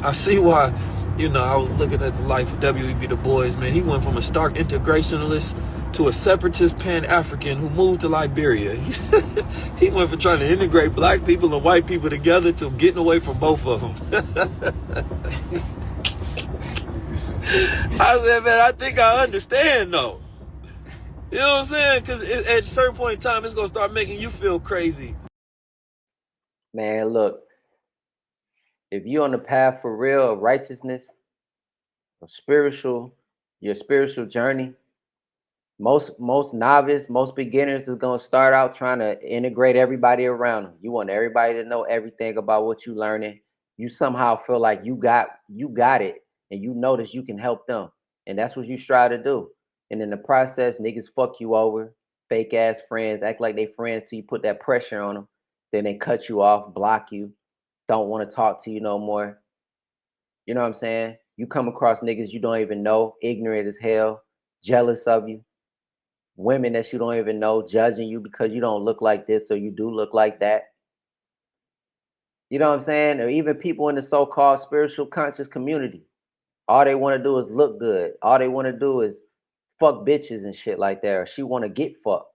I see why, I was looking at the life of W.E.B. Du Bois, man. He went from a stark integrationalist to a separatist Pan-African who moved to Liberia. He went from trying to integrate black people and white people together to getting away from both of them. I said, man, I think I understand, though. You know what I'm saying? Because at a certain point in time, it's going to start making you feel crazy. Man, look. If you're on the path for real of righteousness, your spiritual journey, most novice, most beginners is gonna start out trying to integrate everybody around them. You want everybody to know everything about what you're learning. You somehow feel like you got it, and you notice you can help them, and that's what you strive to do. And in the process, niggas fuck you over. Fake ass friends act like they friends till you put that pressure on them. Then they cut you off, block you. Don't want to talk to you no more. You know what I'm saying? You come across niggas you don't even know, ignorant as hell, jealous of you. Women that you don't even know, judging you because you don't look like this or you do look like that. You know what I'm saying? Or even people in the so-called spiritual conscious community. All they want to do is look good. All they want to do is fuck bitches and shit like that. Or she want to get fucked.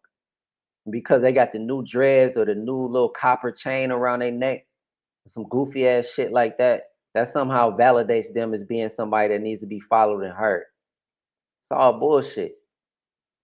Because they got the new dreads or the new little copper chain around their neck. Some goofy ass shit like that somehow validates them as being somebody that needs to be followed and heard. It's all bullshit.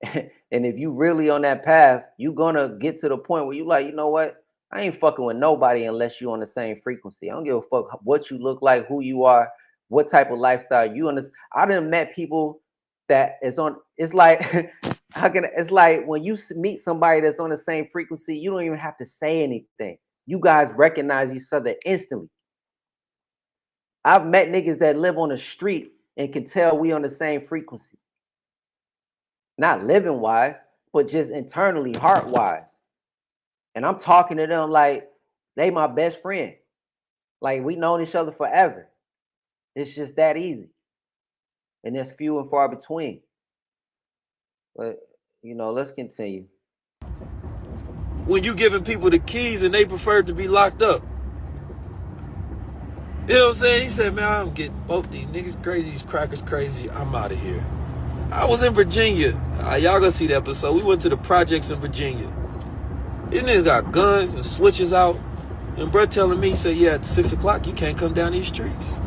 And if you really on that path, you gonna get to the point where you like, you know what? I ain't fucking with nobody unless you on the same frequency. I don't give a fuck what you look like, who you are, what type of lifestyle you on this. I done met people that is on. It's like it's like when you meet somebody that's on the same frequency, you don't even have to say anything. You guys recognize each other instantly. I've met niggas that live on the street and can tell we on the same frequency. Not living wise, but just internally, heart wise. And I'm talking to them like they my best friend. Like we known each other forever. It's just that easy. And there's few and far between. But, let's continue. When you giving people the keys and they prefer to be locked up. You know what I'm saying? He said, man, I don't get both these niggas crazy, these crackers crazy. I'm out of here. I was in Virginia. Y'all gonna see the episode. We went to the projects in Virginia. These niggas got guns and switches out. And bro telling me, say, yeah, at 6 o'clock, you can't come down these streets.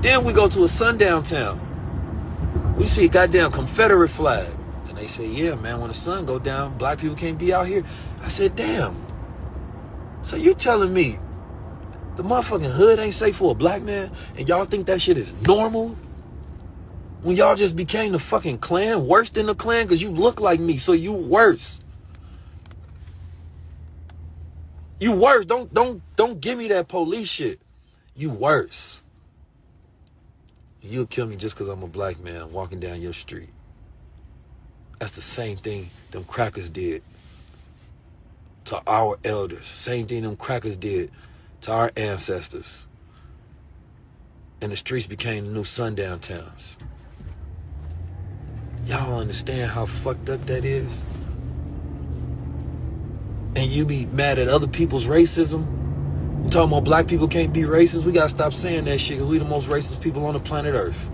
Then we go to a sundown town. We see a goddamn Confederate flag. And they say, yeah, man, when the sun go down, black people can't be out here. I said, damn. So you telling me the motherfucking hood ain't safe for a black man? And y'all think that shit is normal? When y'all just became the fucking Klan, worse than the Klan, because you look like me, so you worse. You worse. Don't give me that police shit. You worse. You'll kill me just because I'm a black man walking down your street. That's the same thing them crackers did to our elders. Same thing them crackers did to our ancestors. And the streets became the new sundown towns. Y'all don't understand how fucked up that is? And you be mad at other people's racism? I'm talking about black people can't be racist. We gotta stop saying that shit because we the most racist people on the planet Earth.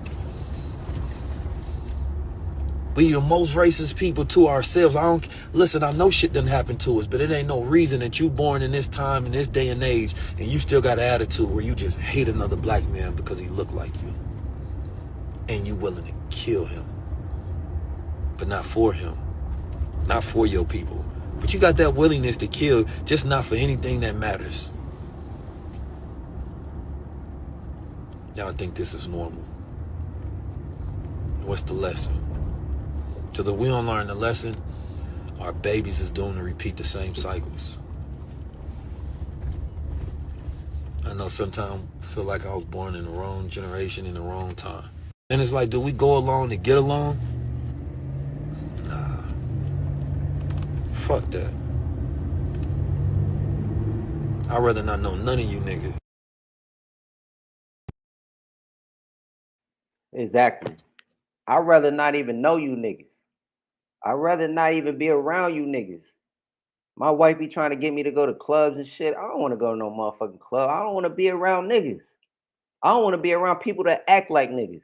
We the most racist people to ourselves. Listen, I know shit done happen to us, but it ain't no reason that you born in this time, in this day and age, and you still got an attitude where you just hate another black man because he look like you. And you willing to kill him. But not for him. Not for your people. But you got that willingness to kill, just not for anything that matters. Y'all think this is normal. What's the lesson? Because if we don't learn the lesson, our babies is doomed to repeat the same cycles. I know sometimes I feel like I was born in the wrong generation in the wrong time. And it's like, do we go along to get along? Nah. Fuck that. I'd rather not know none of you niggas. Exactly. I'd rather not even know you niggas. I'd rather not even be around you niggas. My wife be trying to get me to go to clubs and shit. I don't want to go to no motherfucking club. I don't want to be around niggas. I don't want to be around people that act like niggas.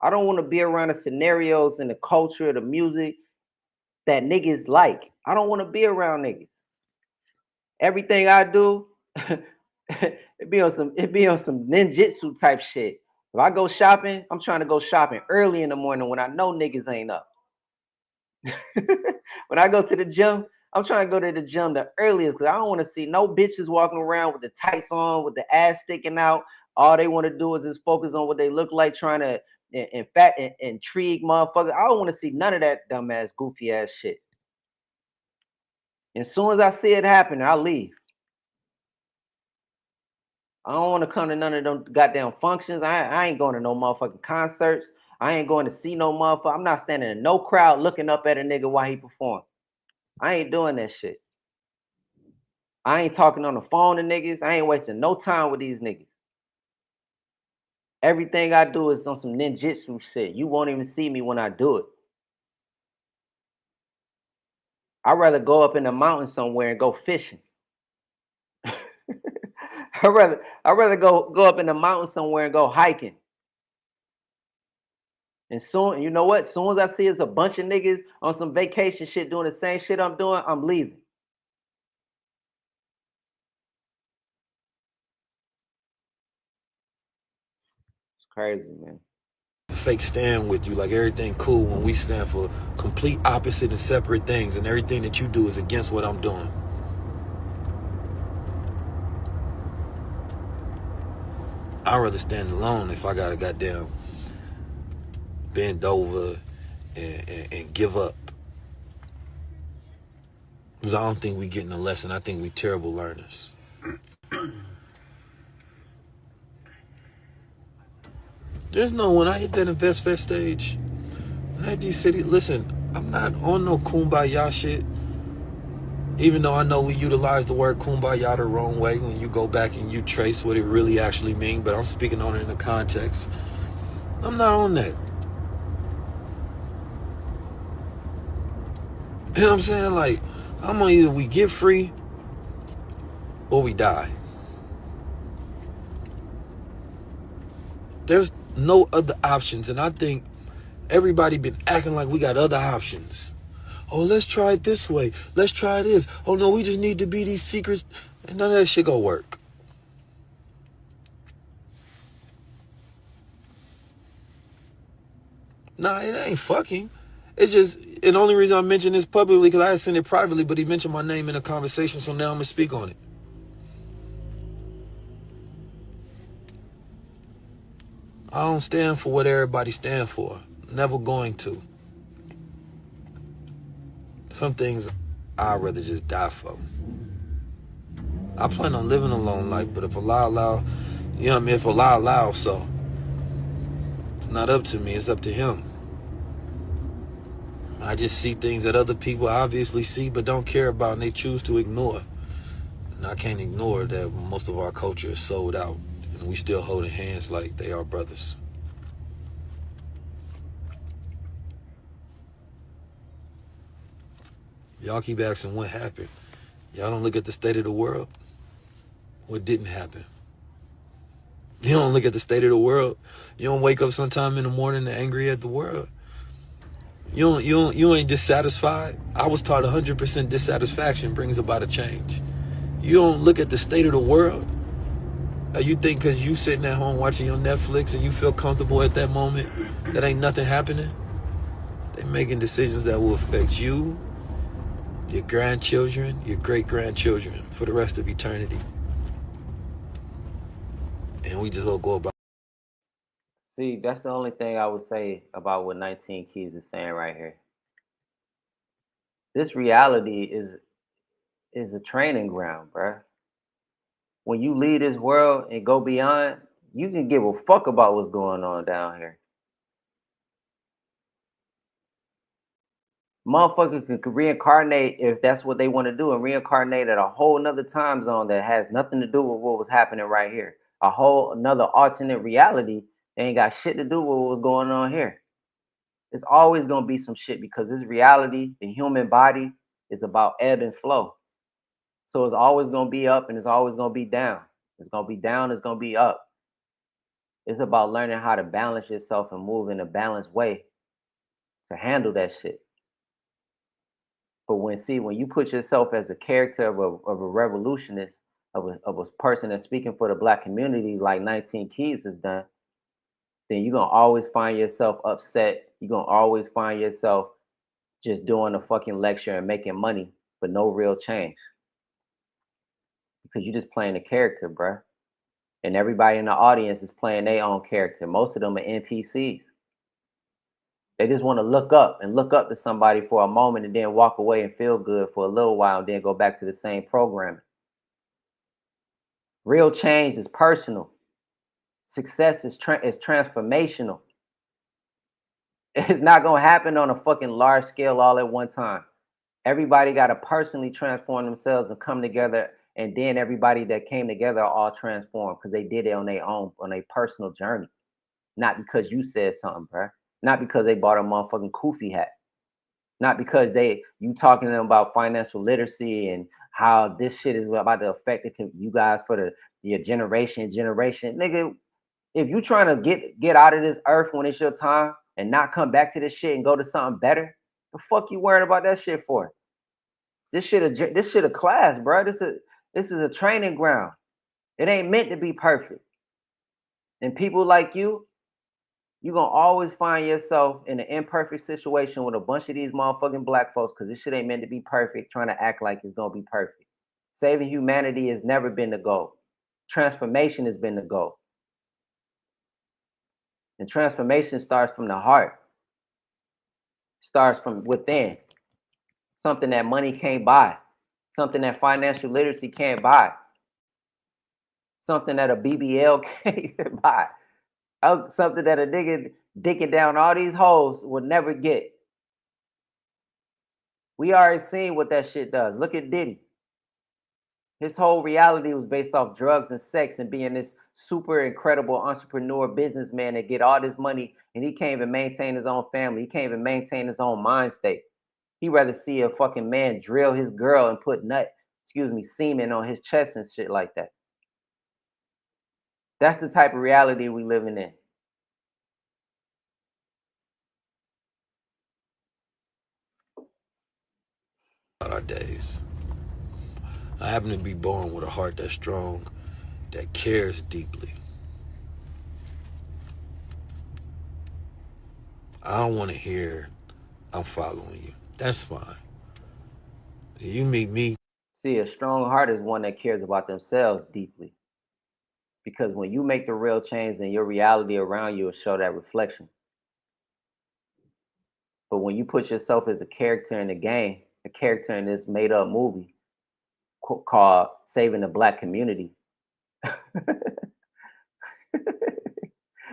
I don't want to be around the scenarios and the culture, the music that niggas like. I don't want to be around niggas. Everything I do, it be on some ninjutsu type shit. If I go shopping, I'm trying to go shopping early in the morning when I know niggas ain't up. When I go to the gym, I'm trying to go to the gym the earliest because I don't want to see no bitches walking around with the tights on, with the ass sticking out. All they want to do is just focus on what they look like, trying to intrigue motherfuckers. I don't want to see none of that dumbass, goofy ass shit. As soon as I see it happen, I'll leave. I don't want to come to none of them goddamn functions. I ain't going to no motherfucking concerts. I ain't going to see no motherfucker. I'm not standing in no crowd looking up at a nigga while he perform. I ain't doing that shit. I ain't talking on the phone to niggas. I ain't wasting no time with these niggas. Everything I do is on some ninjutsu shit. You won't even see me when I do it. I'd rather go up in the mountain somewhere and go fishing. I'd rather go up in the mountain somewhere and go hiking. And soon, you know what? Soon as I see it's a bunch of niggas on some vacation shit doing the same shit I'm doing, I'm leaving. It's crazy, man. Fake stand with you, like everything cool when we stand for complete opposite and separate things, and everything that you do is against what I'm doing. I'd rather stand alone if I gotta goddamn bend over and give up. Because I don't think we getting a lesson. I think we terrible learners. There's no, when I hit that Invest Fest stage, when I hit these cities, listen, I'm not on no kumbaya shit. Even though I know we utilize the word kumbaya the wrong way when you go back and you trace what it really actually means, but I'm speaking on it in the context. I'm not on that. You know what I'm saying? Like, I'm on either we get free or we die. There's no other options, and I think everybody been acting like we got other options. Oh, let's try it this way. Let's try this. Oh no, we just need to be these secrets. And none of that shit gonna work. Nah, it ain't fucking. It's just, and the only reason I mention this publicly because I had sent it privately, but he mentioned my name in a conversation, so now I'm gonna speak on it. I don't stand for what everybody stand for. Never going to. Some things I'd rather just die for. I plan on living a lone life, but if Allah allow, you know what I mean? If Allah allows, so it's not up to me, it's up to him. I just see things that other people obviously see but don't care about and they choose to ignore. And I can't ignore that most of our culture is sold out and we still holding hands like they are brothers. Y'all keep asking what happened. Y'all don't look at the state of the world. What didn't happen? You don't look at the state of the world. You don't wake up sometime in the morning angry at the world. You ain't dissatisfied. I was taught 100% dissatisfaction brings about a change. You don't look at the state of the world. You think because you sitting at home watching your Netflix and you feel comfortable at that moment, that ain't nothing happening? They making decisions that will affect you, your grandchildren, your great-grandchildren for the rest of eternity. And we just all go about. See, that's the only thing I would say about what 19 Keys is saying right here. This reality is a training ground, bruh. When you leave this world and go beyond, you can give a fuck about what's going on down here. Motherfuckers could reincarnate if that's what they want to do and reincarnate at a whole nother time zone that has nothing to do with what was happening right here. A whole another alternate reality that ain't got shit to do with what was going on here. It's always gonna be some shit because this reality, the human body, is about ebb and flow. So it's always gonna be up and it's always gonna be down. It's gonna be down, it's gonna be up. It's about learning how to balance yourself and move in a balanced way to handle that shit. But when you put yourself as a character of a revolutionist, of a person that's speaking for the black community like 19 Keys has done, then you're gonna always find yourself upset. You're gonna always find yourself just doing a fucking lecture and making money, but no real change. Because you're just playing a character, bruh. And everybody in the audience is playing their own character. Most of them are NPCs. They just want to look up to somebody for a moment and then walk away and feel good for a little while and then go back to the same programming. Real change is personal. Success is transformational. It's not going to happen on a fucking large scale all at one time. Everybody got to personally transform themselves and come together. And then everybody that came together are all transformed because they did it on their own, on a personal journey. Not because you said something, bro. Not because they bought a motherfucking kufi hat. Not because you talking to them about financial literacy and how this shit is about to affect you guys for your generation. Nigga, if you trying to get out of this earth when it's your time and not come back to this shit and go to something better, the fuck you worrying about that shit for? This shit a class, bro. This is a training ground. It ain't meant to be perfect. And people like you're gonna always find yourself in an imperfect situation with a bunch of these motherfucking black folks because this shit ain't meant to be perfect, trying to act like it's gonna be perfect. Saving humanity has never been the goal. Transformation has been the goal. And transformation starts from the heart, starts from within. Something that money can't buy, something that financial literacy can't buy, something that a BBL can't buy, something that a nigga digging down all these holes will never get. We already seen what that shit does. Look at Diddy. His whole reality was based off drugs and sex and being this super incredible entrepreneur businessman that get all this money and he can't even maintain his own family. He can't even maintain his own mind state. He'd rather see a fucking man drill his girl and put semen on his chest and shit like that. That's the type of reality we living in. our days. I happen to be born with a heart that's strong, that cares deeply. I don't want to hear, I'm following you. That's fine. You meet me. See, a strong heart is one that cares about themselves deeply. Because when you make the real change, then your reality around you will show that reflection. But when you put yourself as a character in the game, a character in this made up movie called Saving the Black Community,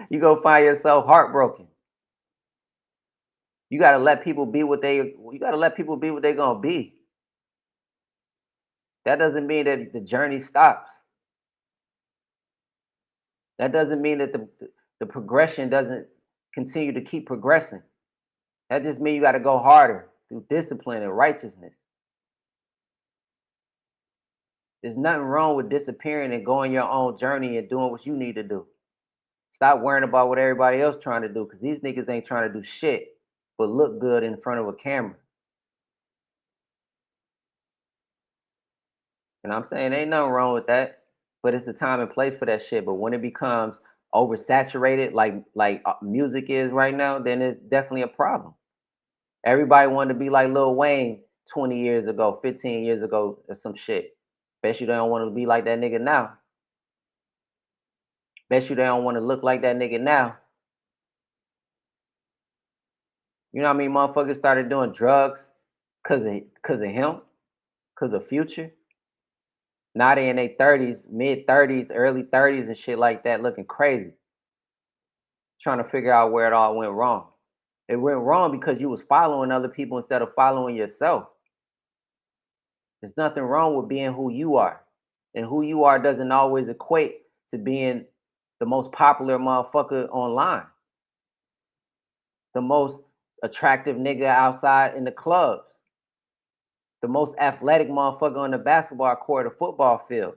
you go find yourself heartbroken. You gotta let people be what they're gonna be. That doesn't mean that the journey stops. That doesn't mean that the progression doesn't continue to keep progressing. That just means you gotta go harder through discipline and righteousness. There's nothing wrong with disappearing and going your own journey and doing what you need to do. Stop worrying about what everybody else trying to do, because these niggas ain't trying to do shit but look good in front of a camera. And I'm saying ain't nothing wrong with that, but it's the time and place for that shit. But when it becomes oversaturated, like music is right now, then it's definitely a problem. Everybody wanted to be like Lil Wayne 20 years ago, 15 years ago, or some shit. Bet you they don't want to be like that nigga now. Bet you they don't want to look like that nigga now. You know what I mean? Motherfuckers started doing drugs cause of him, cause of Future. Now they in their 30s, mid 30s, early 30s and shit like that, looking crazy. Trying to figure out where it all went wrong. It went wrong because you was following other people instead of following yourself. There's nothing wrong with being who you are. And who you are doesn't always equate to being the most popular motherfucker online. The most attractive nigga outside in the clubs. The most athletic motherfucker on the basketball court or football field.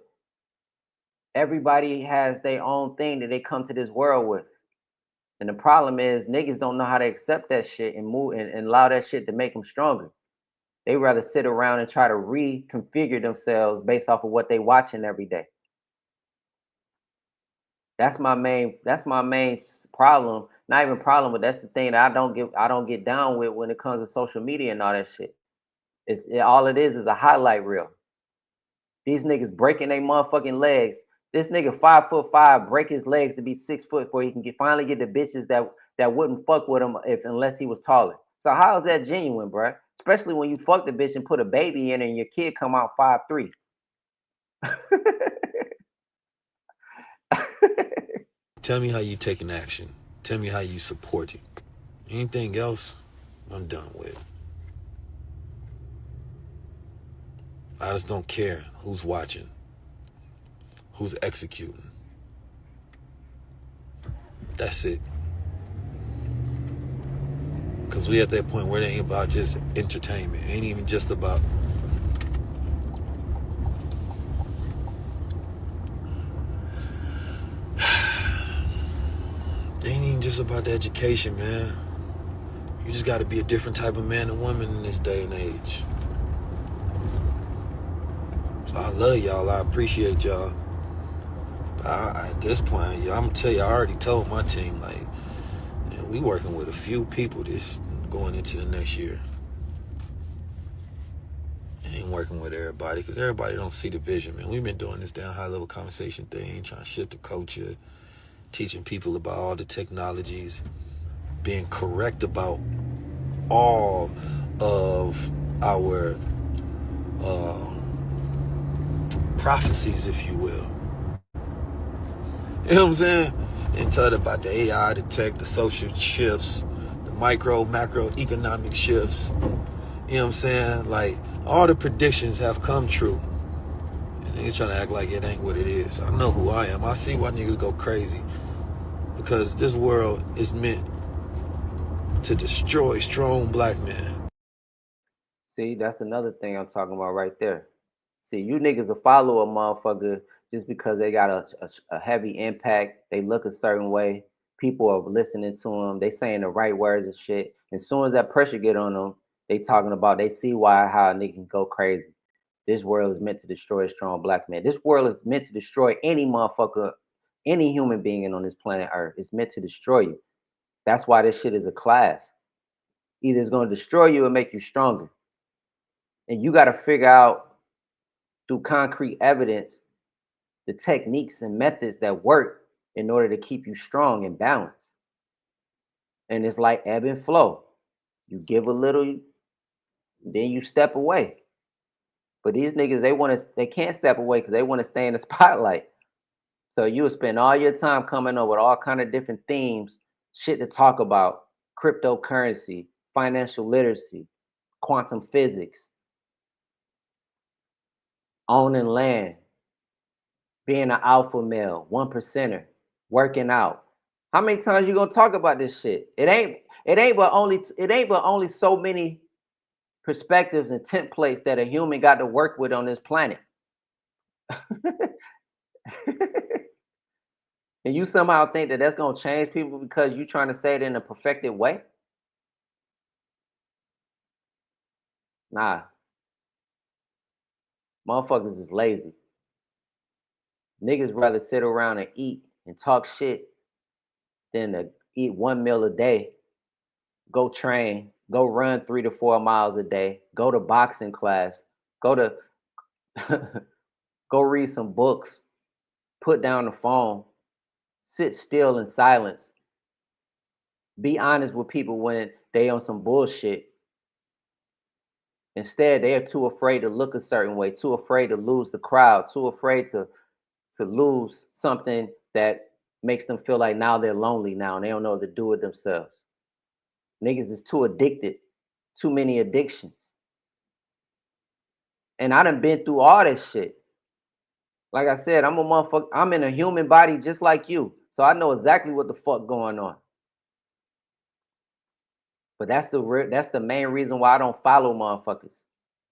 Everybody has their own thing that they come to this world with. And the problem is niggas don't know how to accept that shit and move and allow that shit to make them stronger. They rather sit around and try to reconfigure themselves based off of what they watching every day. That's my main problem. Not even problem, but that's the thing that I don't get down with when it comes to social media and all that shit. All it is a highlight reel. These niggas breaking their motherfucking legs. This nigga 5'5" break his legs to be 6 foot before he can finally get the bitches that wouldn't fuck with him unless he was taller. So how is that genuine, bruh? Especially when you fuck the bitch and put a baby in and your kid come out 5'3". Tell me how you taking action. Tell me how you supporting. Anything else, I'm done with. I just don't care who's watching, who's executing. That's it. Because we at that point where it ain't about just entertainment. It ain't even just about it ain't even just about the education, man. You just got to be a different type of man and woman in this day and age. So I love y'all. I appreciate y'all. But at this point, I'm going to tell you, I already told my team, like, man, we working with a few people this going into the next year. Ain't working with everybody because everybody don't see the vision, man. We've been doing this damn high-level conversation thing, trying to shift the culture, teaching people about all the technologies, being correct about all of our prophecies, if you will. You know what I'm saying? And tell them about the AI, the tech, the social shifts, the micro, macro economic shifts. You know what I'm saying? Like, all the predictions have come true. And they trying to act like it ain't what it is. I know who I am. I see why niggas go crazy. Because this world is meant to destroy strong black men. See, that's another thing I'm talking about right there. See, you niggas will follow a motherfucker just because they got a heavy impact. They look a certain way. People are listening to them. They saying the right words and shit. And as soon as that pressure get on them, They talking about they see why how a nigga can go crazy. This world is meant to destroy a strong black man. This world is meant to destroy any motherfucker, any human being on this planet Earth. It's meant to destroy you. That's why this shit is a class. Either it's gonna destroy you or make you stronger. And you gotta figure out through concrete evidence the techniques and methods that work in order to keep you strong and balanced. And it's like ebb and flow. You give a little, then you step away. But these niggas, they can't step away because they want to stay in the spotlight. So you will spend all your time coming up with all kind of different themes, shit to talk about, cryptocurrency, financial literacy, quantum physics, owning land, being an alpha male, one percenter, working out. How many times you gonna talk about this shit? It ain't but only so many perspectives and templates that a human got to work with on this planet. And you somehow think that that's gonna change people because you trying to say it in a perfected way? Nah, motherfuckers is lazy. Niggas rather sit around and eat and talk shit than to eat one meal a day, go train, go run 3 to 4 miles a day, go to boxing class, go to go read some books, put down the phone, sit still in silence, be honest with people when they on some bullshit. Instead, they are too afraid to look a certain way, too afraid to lose the crowd, too afraid to lose something that makes them feel like now they're lonely now and they don't know what to do with themselves. Niggas is too addicted, too many addictions. And I done been through all this shit. Like I said, I'm a motherfucker. I'm in a human body just like you. So I know exactly what the fuck going on. But that's the main reason why I don't follow motherfuckers.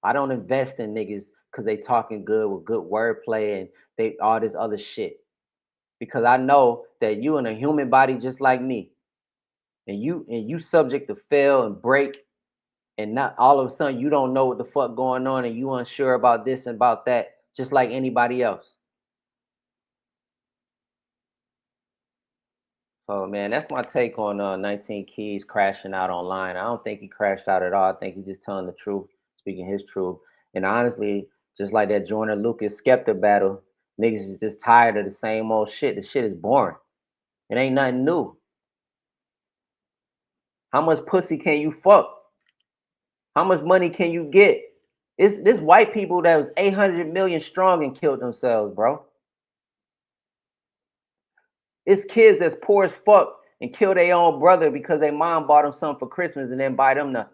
I don't invest in niggas because they talking good with good wordplay and they all this other shit. Because I know that you in a human body just like me. And you subject to fail and break and not all of a sudden you don't know what the fuck going on and you unsure about this and about that, just like anybody else. So man, that's my take on 19 Keys crashing out online. I don't think he crashed out at all. I think he's just telling the truth, speaking his truth. And honestly, just like that Joyner Lucas Skepta battle, niggas is just tired of the same old shit. The shit is boring. It ain't nothing new. How much pussy can you fuck? How much money can you get? It's this white people that was 800 million strong and killed themselves, bro. It's kids that's poor as fuck and kill their own brother because their mom bought them something for Christmas and then buy them nothing.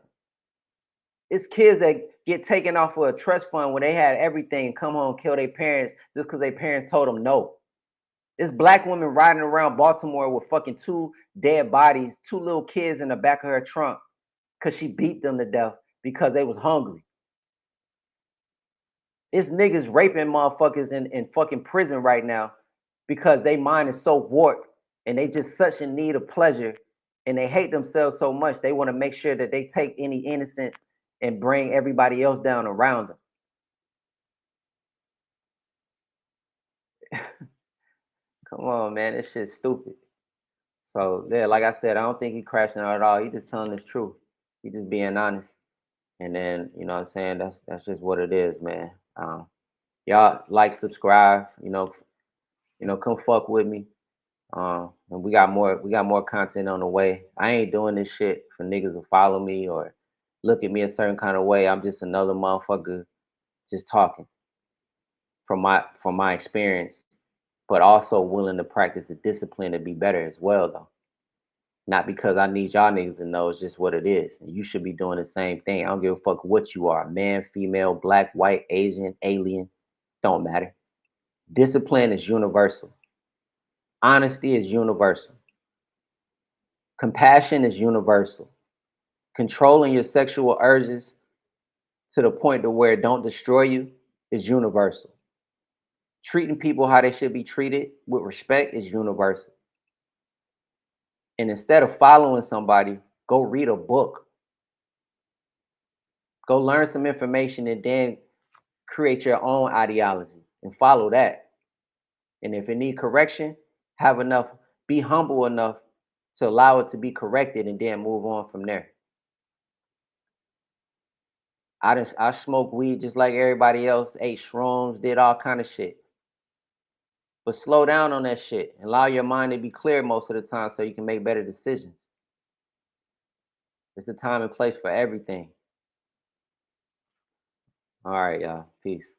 It's kids that get taken off of a trust fund when they had everything and come home and kill their parents just because their parents told them no. It's black women riding around Baltimore with fucking 2 dead bodies, 2 little kids in the back of her trunk because she beat them to death because they was hungry. It's niggas raping motherfuckers in fucking prison right now because they mind is so warped and they just such in need of pleasure and they hate themselves so much they want to make sure that they take any innocence and bring everybody else down around them. Come on, man, this shit's stupid. So yeah, like I said, I don't think he crashing out at all. He just telling the truth. He just being honest. And then, you know what I'm saying? That's just what it is, man. Y'all like, subscribe, come fuck with me. And we got more content on the way. I ain't doing this shit for niggas to follow me or look at me a certain kind of way. I'm just another motherfucker just talking from my experience, but also willing to practice the discipline to be better as well though. Not because I need y'all niggas to know, it's just what it is. And you should be doing the same thing. I don't give a fuck what you are, man, female, black, white, Asian, alien, don't matter. Discipline is universal. Honesty is universal. Compassion is universal. Controlling your sexual urges to the point to where it don't destroy you is universal. Treating people how they should be treated with respect is universal. And instead of following somebody, go read a book. Go learn some information and then create your own ideology and follow that. And if it need correction, have enough, be humble enough to allow it to be corrected and then move on from there. I smoked weed just like everybody else, ate shrooms, did all kind of shit. But slow down on that shit. Allow your mind to be clear most of the time so you can make better decisions. It's a time and place for everything. All right, y'all. Peace.